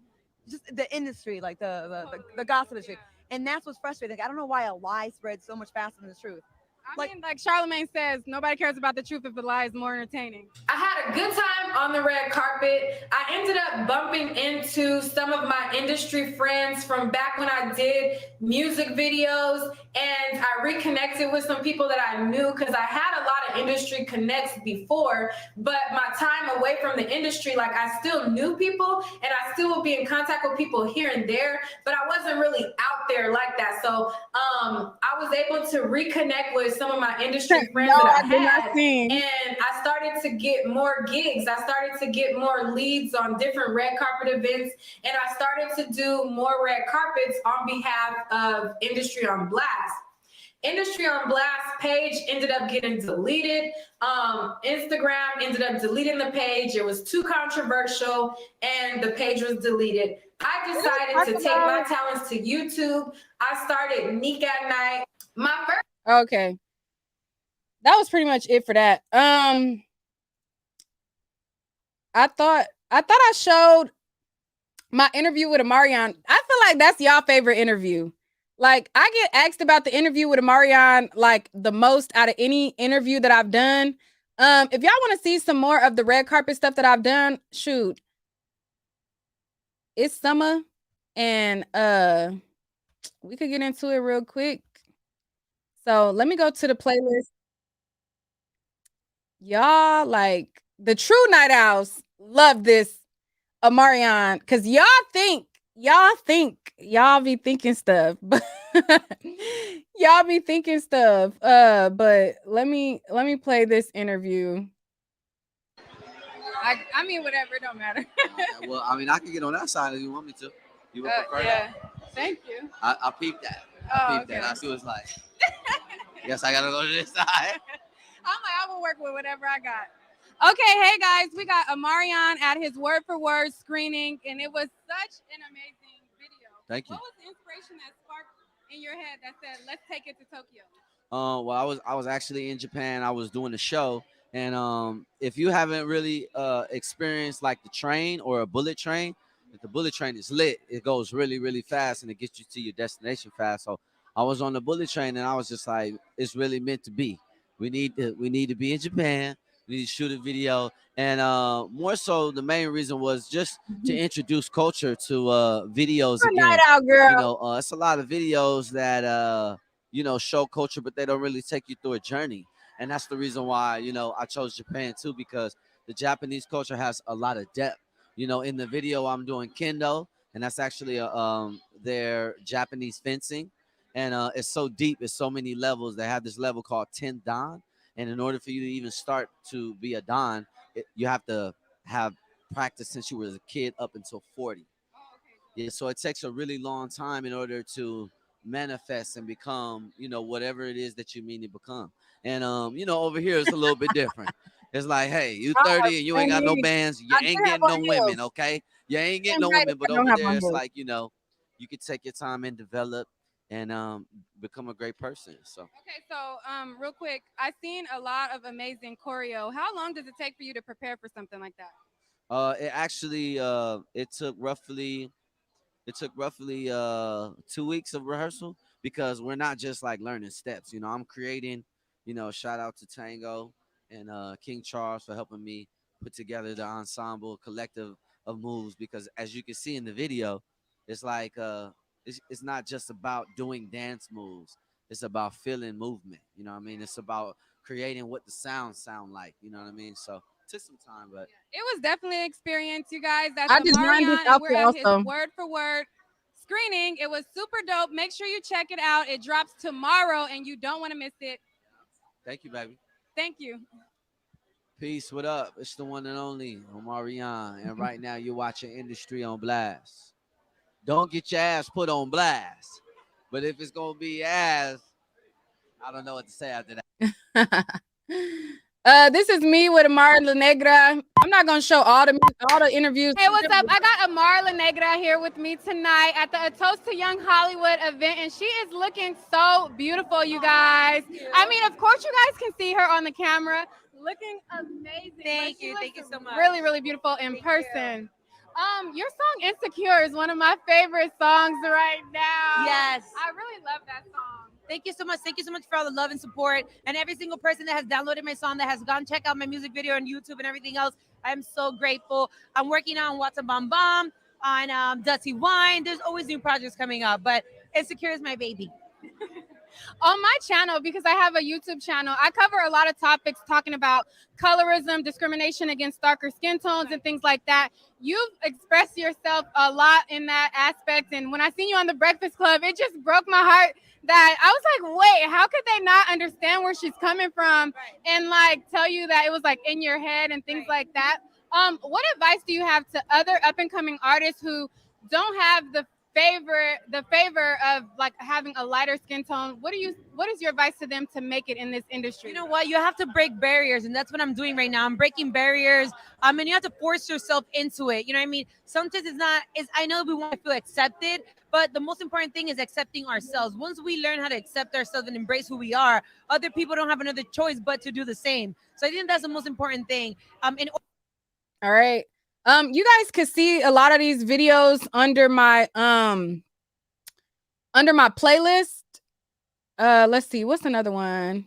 the industry, like the gossip industry. And that's what's frustrating. Like, I don't know why a lie spreads so much faster than the truth. I mean, like Charlamagne says, nobody cares about the truth if the lie is more entertaining. I had a good time on the red carpet. I ended up bumping into some of my industry friends from back when I did music videos, and I reconnected with some people that I knew because I had a lot of industry connects before, but my time away from the industry, like I still knew people and I still would be in contact with people here and there, but I wasn't really out there like that. So I was able to reconnect with some of my industry friends that I had, and I started to get more gigs. I started to get more leads on different red carpet events, and I started to do more red carpets on behalf of Industry on Blast. Industry on Blast page ended up getting deleted. Instagram ended up deleting the page. It was too controversial and the page was deleted. I decided to take my talents to YouTube. I started Nique at Night. My first. Okay. That was pretty much it for that. I thought I showed my interview with Omarion. I feel like that's y'all favorite interview. Like I get asked about the interview with Omarion like the most out of any interview that I've done. If y'all want to see some more of the red carpet stuff that I've done, shoot. It's summer and we could get into it real quick. So let me go to the playlist. Y'all like the true night owls love this Omarion because y'all be thinking stuff, but y'all be thinking stuff. But let me play this interview. I mean, whatever, it don't matter. Well, I mean, I can get on that side if you want me to. You would prefer yeah. that? Thank you. I peeped that. Okay. I see what it's like. Guess I gotta go to this side. I'm like, I will work with whatever I got. Okay, hey guys, we got Omarion at his word for word screening, and it was such an amazing video. Thank you. What was the inspiration that sparked in your head that said, let's take it to Tokyo? Well, I was actually in Japan. I was doing a show, and if you haven't really experienced like the train or a bullet train, if the bullet train is lit, it goes really, really fast, and it gets you to your destination fast. So I was on the bullet train, and I was just like, it's really meant to be. We need to be in Japan. We need to shoot a video, and more so, the main reason was just to introduce culture to videos again. Night out, girl. You know, it's a lot of videos that show culture, but they don't really take you through a journey, and that's the reason why I chose Japan too, because the Japanese culture has a lot of depth. In the video, I'm doing kendo, and that's actually their Japanese fencing, and it's so deep. It's so many levels. They have this level called 10 dan, and in order for you to even start to be a dan, you have to have practice since you were a kid up until 40. Yeah, so it takes a really long time in order to manifest and become, whatever it is that you mean to become. And over here it's a little bit different. It's like, hey, you 30 and you ain't got no bands, you ain't getting no women, okay? You ain't getting no women, but over there it's like, you could take your time and develop and become a great person. So Okay, so real quick, I've seen a lot of amazing choreo. How long does it take for you to prepare for something like that? it actually it took roughly 2 weeks of rehearsal, because we're not just like learning steps. I'm creating, shout out to Tango and King Charles for helping me put together the ensemble collective of moves, because as you can see in the video, it's like it's not just about doing dance moves, it's about feeling movement. You know what I mean? It's about creating what the sounds sound like. You know what I mean? So it took some time, but It was definitely an experience, you guys. That's I designed this Omarion, and we're outfit at his also. word for word screening. It was super dope. Make sure you check it out. It drops tomorrow, and you don't want to miss it. thank you, baby. Thank you. Peace, what up? It's the one and only Omarion, and right now you're watching Industry on Blast. Don't get your ass put on blast, but if it's gonna be ass, I don't know what to say after that. This is me with Amara Negra. I'm not gonna show all the interviews. Hey, what's up? I got Amara Negra here with me tonight at the A Toast to Young Hollywood event, and she is looking so beautiful, you guys. I mean, of course, you guys can see her on the camera, looking amazing. Thank you so much. Really, really beautiful in person. Your song "Insecure" is one of my favorite songs right now. Yes. I really love that song. Thank you so much. Thank you so much for all the love and support, and every single person that has downloaded my song, that has gone check out my music video on YouTube and everything else. I'm so grateful. I'm working on What's a Bum Bum, on Dusty Wine. There's always new projects coming up, but Insecure is my baby. On my channel, because I have a YouTube channel, I cover a lot of topics talking about colorism, discrimination against darker skin tones, and things like that. You've expressed yourself a lot in that aspect, and when I seen you on the Breakfast Club, it just broke my heart that I was like, wait, how could they not understand where she's coming from and like tell you that it was like in your head and things like that. What advice do you have to other up-and-coming artists who don't have the favor of like having a lighter skin tone? What is your advice to them to make it in this industry? You know what? You have to break barriers, and that's what I'm doing right now. I'm breaking barriers. And you have to force yourself into it. You know what I mean? Sometimes I know we want to feel accepted, but the most important thing is accepting ourselves. Once we learn how to accept ourselves and embrace who we are, other people don't have another choice but to do the same. So I think that's the most important thing. All right. You guys could see a lot of these videos under my playlist. Let's see, what's another one?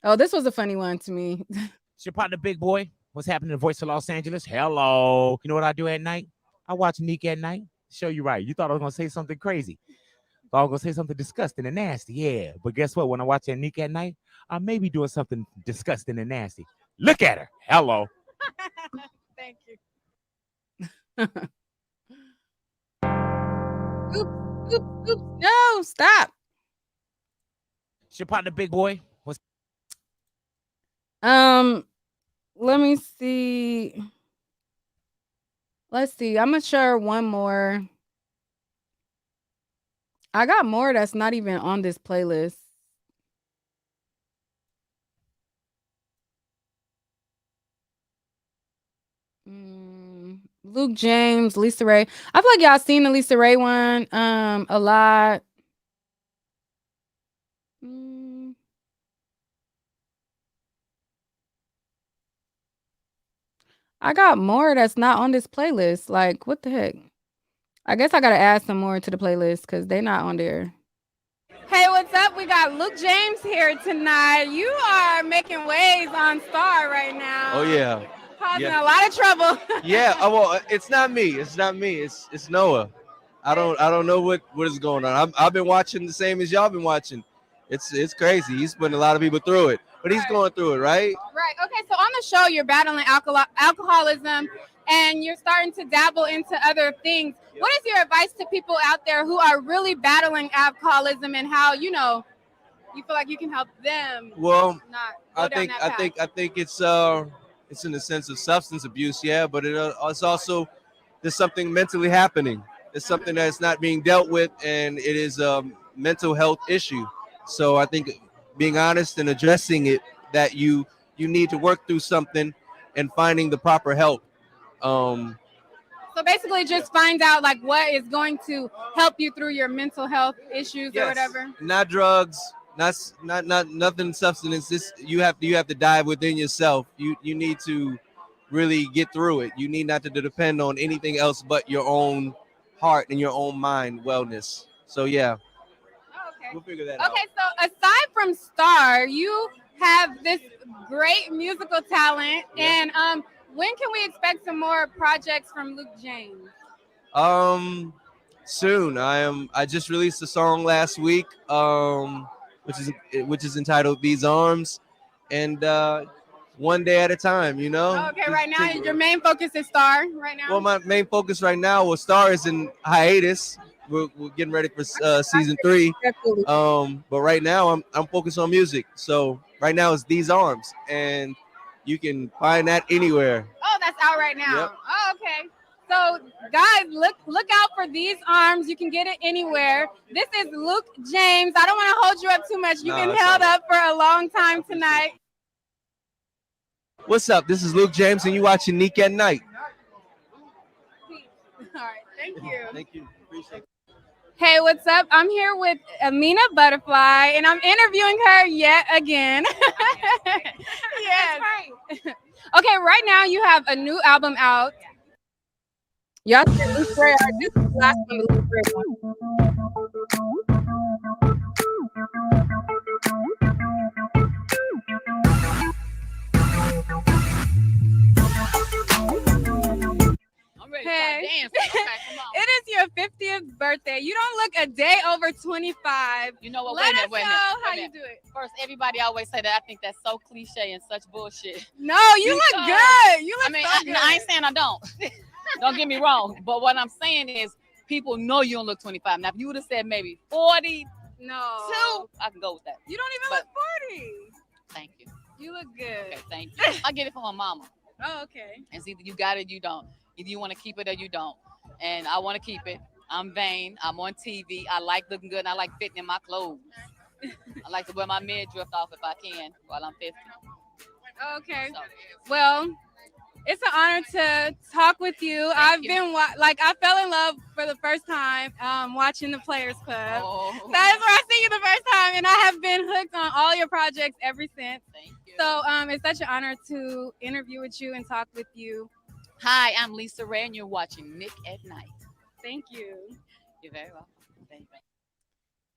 Oh, this was a funny one to me. It's your partner, Big Boy. What's happening in Voice of Los Angeles? Hello. You know what I do at night? I watch Nique at night. Show you right. You thought I was gonna say something crazy. Thought I was gonna say something disgusting and nasty. Yeah, but guess what? When I watch that Nique at night, I may be doing something disgusting and nasty. Look at her. Hello. Thank you. Oops. No, stop. It's your partner, Big Boy. What's let me see. Let's see. I'm gonna share one more. I got more that's not even on this playlist. Luke James, Lisa Ray. I feel like y'all seen the Lisa Ray one a lot. I got more that's not on this playlist. Like, what the heck? I guess I gotta add some more to the playlist because they're not on there. Hey, what's up? We got Luke James here tonight. You are making waves on Star right now. Oh yeah. Causing a lot of trouble. Yeah. Well, it's not me. It's Noah. I don't know what is going on. I've been watching the same as y'all been watching. It's crazy. He's putting a lot of people through it, but he's going through it, right? Right. Okay. So on the show, you're battling alcoholism and you're starting to dabble into other things. What is your advice to people out there who are really battling alcoholism, and how, you know, you feel like you can help them? Well, not go down that path? I think it's in the sense of substance abuse, yeah, but it's also there's something mentally happening. It's something that's not being dealt with, and it is a mental health issue. So I think being honest and addressing it, that you need to work through something and finding the proper help. So basically, just find out like what is going to help you through your mental health issues or whatever. Not drugs, not nothing substance. This you have to dive within yourself. You need to really get through it. You need not to depend on anything else but your own heart and your own mind wellness. So yeah. Okay. We'll figure that out. Okay, so aside from Star, you have this great musical talent, and when can we expect some more projects from Luke James? Soon. I just released a song last week, which is entitled "These Arms," and one day at a time. You know. Okay, right now your main focus is Star. Right now. Well, my main focus right now, well, Star is in hiatus. We're getting ready for season 3. But right now I'm focused on music. So right now it's These Arms, and you can find that anywhere. Oh, that's out right now. Yep. Oh, okay. So guys, look out for These Arms. You can get it anywhere. This is Luke James. I don't want to hold you up too much. You've been held up for a long time tonight. What's up? This is Luke James, and you watching Nique at Night. All right, thank you. Thank you. Appreciate it. Hey, what's up? I'm here with Amina Butterfly, and I'm interviewing her yet again. Yes. Okay, right now you have a new album out. Y'all said Luke Ray. This is the last one, the Luke Ray Hey. It is your 50th birthday. You don't look a day over 25. You know what? Let Wait a us minute, wait a know minute. how wait a you minute. do it. First, everybody always say that. I think that's so cliche and such bullshit. No, you look good. You look so good. I ain't saying I don't. Don't get me wrong. But what I'm saying is people know you don't look 25. Now, if you would have said maybe 40, no, I can go with that. You don't even look 40. Thank you. You look good. Okay, thank you. I get it from my mama. Oh, okay. And it's either you got it, you don't. Either you want to keep it or you don't. And I want to keep it. I'm vain. I'm on TV. I like looking good, and I like fitting in my clothes. I like to wear my midriff off if I can while I'm 50. Okay. Well, it's an honor to talk with you. I've been I fell in love for the first time watching the Players Club. Oh. That is where I see you the first time, and I have been hooked on all your projects ever since. Thank you. So it's such an honor to interview with you and talk with you. Hi, I'm Lisa Ray, and you're watching Nique at Night. Thank you. You're very welcome. Thank you.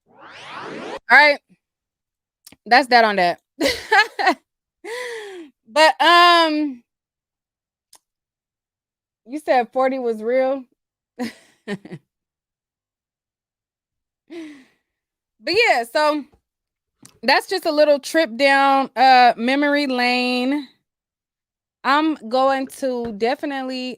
All right. That's that on that. But you said 40 was real. But yeah, so that's just a little trip down memory lane. I'm going to definitely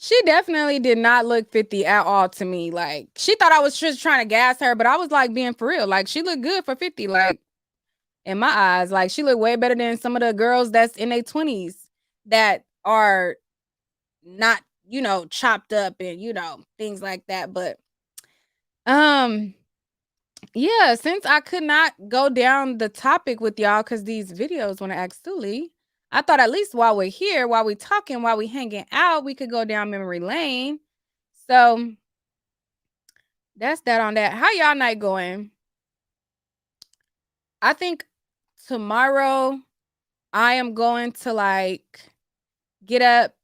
she definitely did not look 50 at all to me. Like, she thought I was just trying to gas her, but I was like being for real. Like, she looked good for 50. Like, in my eyes, like, she looked way better than some of the girls that's in their 20s that are not, you know, chopped up and, you know, things like that. But yeah, since I could not go down the topic with y'all because these videos want to act silly, I thought at least while we're here, while we're talking, while we're hanging out, we could go down memory lane. So that's that on that. How y'all night going? I think tomorrow I am going to like get up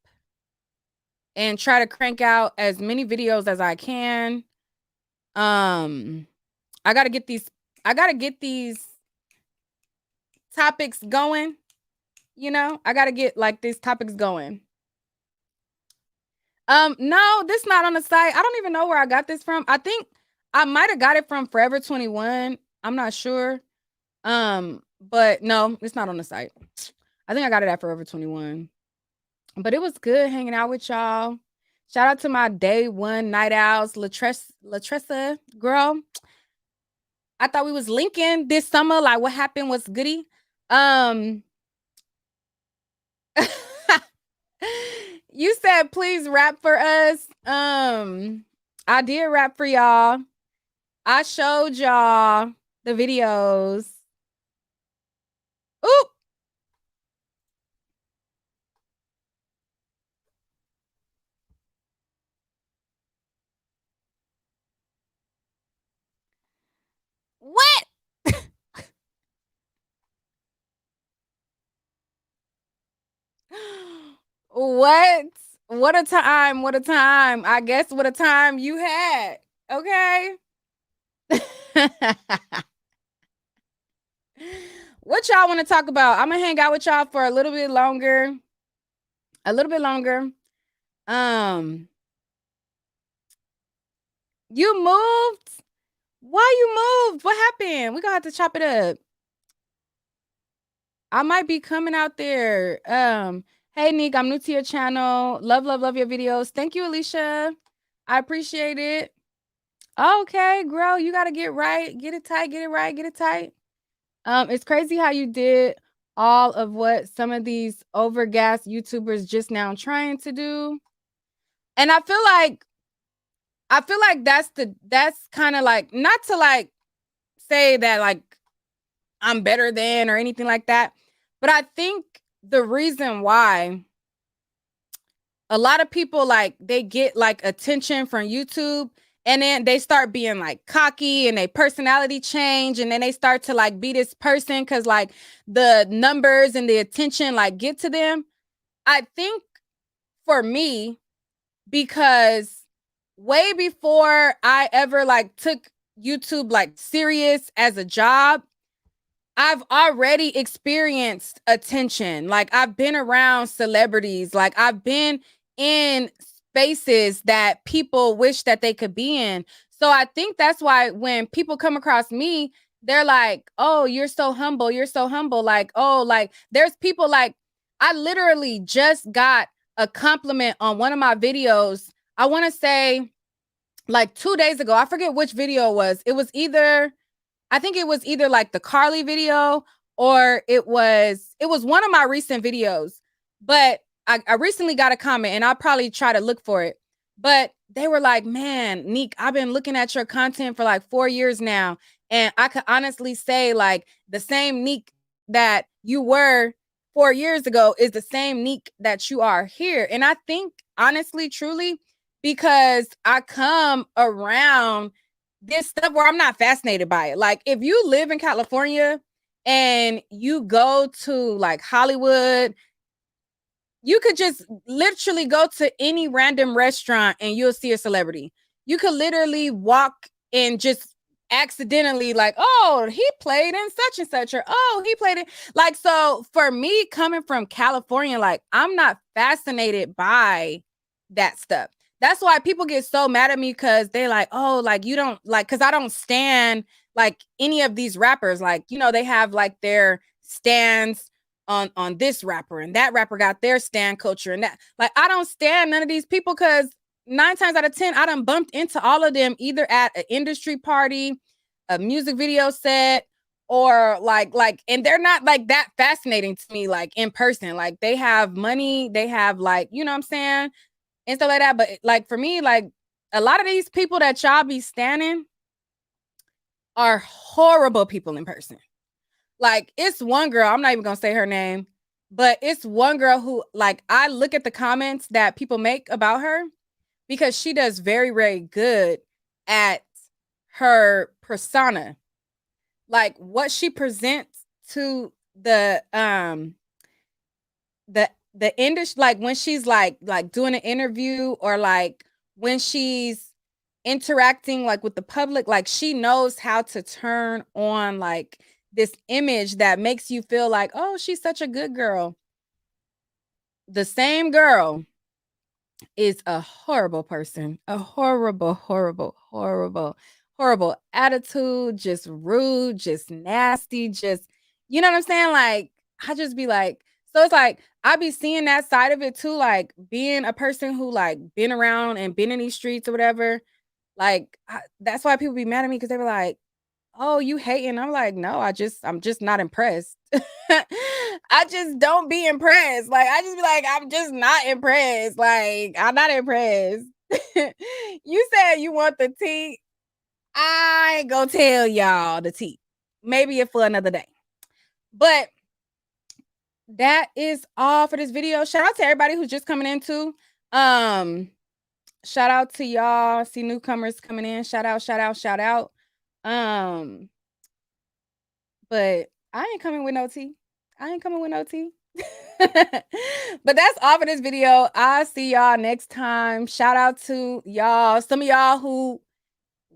and try to crank out as many videos as I can. I gotta get these topics going. You know, I gotta get like these topics going. No, this not on the site. I don't even know where I got this from. I think I might have got it from Forever 21. I'm not sure. But no, it's not on the site. I think I got it at Forever 21. But it was good hanging out with y'all. Shout out to my day one night owls, Latressa girl. I thought we was linking this summer. Like, what happened was goody. You said please rap for us. I did rap for y'all. I showed y'all the videos. Oop. What? What? What a time. What a time. I guess what a time you had. Okay. What y'all want to talk about? I'm going to hang out with y'all for a little bit longer. A little bit longer. You moved? Why you moved? What happened? We going to have to chop it up. I might be coming out there. Hey, Nique, I'm new to your channel. Love your videos. Thank you, Alicia. I appreciate it. Okay, girl, you got to get right. Get it tight. Get it right. Get it tight. It's crazy how you did all of what some of these overgassed YouTubers just now trying to do. And I feel like that's kind of like, not to like say that like I'm better than or anything like that, but I think the reason why a lot of people like they get like attention from YouTube and then they start being like cocky and they personality change and then they start to like be this person because like the numbers and the attention like get to them. I think for me, because way before I ever like took YouTube like serious as a job, I've already experienced attention. Like I've been around celebrities. Like I've been in spaces that people wish that they could be in. So I think that's why when people come across me, they're like, oh, you're so humble. You're so humble. Like, oh, like there's people like, I literally just got a compliment on one of my videos. I want to say like 2 days ago. I forget which video it was. I think it was either like the Carly video or it was one of my recent videos. But I recently got a comment and I'll probably try to look for it. But they were like, man, Nique, I've been looking at your content for like 4 years now. And I could honestly say like the same Nique that you were 4 years ago is the same Nique that you are here. And I think honestly, truly, because I come around this stuff where I'm not fascinated by it. Like if you live in California and you go to like Hollywood, you could just literally go to any random restaurant and you'll see a celebrity. You could literally walk and just accidentally like, oh, he played in such and such, or oh, he played it. Like, so for me coming from California, like I'm not fascinated by that stuff. That's why people get so mad at me because they're like, oh, like you don't like, because I don't stand like any of these rappers. Like, you know, they have like their stands on this rapper and that rapper got their stand culture and that. Like, I don't stand none of these people because 9 times out of 10, I done bumped into all of them either at an industry party, a music video set, or like, and they're not like that fascinating to me, like in person. Like they have money, they have like, you know what I'm saying? And stuff like that. But like for me, like a lot of these people that y'all be standing are horrible people in person. Like it's one girl, I'm not even gonna say her name, but it's one girl who like I look at the comments that people make about her because she does very, very good at her persona. Like what she presents to the industry, like when she's like doing an interview or like when she's interacting like with the public, like she knows how to turn on like this image that makes you feel like, oh, she's such a good girl. The same girl is a horrible person, a horrible attitude, just rude, just nasty, just, you know what I'm saying? Like, I just be like, So it's like I be seeing that side of it too, like being a person who like been around and been in these streets or whatever. Like that's why people be mad at me because they were like, "Oh, you hating?" I'm like, "No, I'm just not impressed." I just don't be impressed. Like I just be like, I'm just not impressed. Like I'm not impressed. You said you want the tea. I ain't gonna tell y'all the tea. Maybe it for another day. But that is all for this video. Shout out to everybody who's just coming in too. Shout out to y'all. See newcomers coming in. Shout out, shout out, shout out. But I ain't coming with no tea. I ain't coming with no tea. But that's all for this video. I'll see y'all next time. Shout out to y'all. Some of y'all who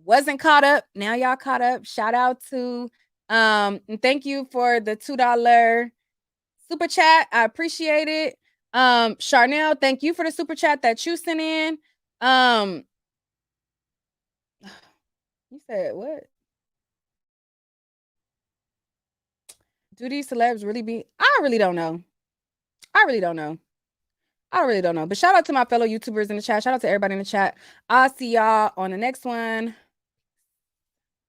wasn't caught up, now y'all caught up. Shout out to and thank you for the $2 super chat. I appreciate it. Charnel, thank you for the super chat that you sent in. You said what? Do these celebs really be? I really don't know. I really don't know. But shout out to my fellow YouTubers in the chat. Shout out to everybody in the chat. I'll see y'all on the next one.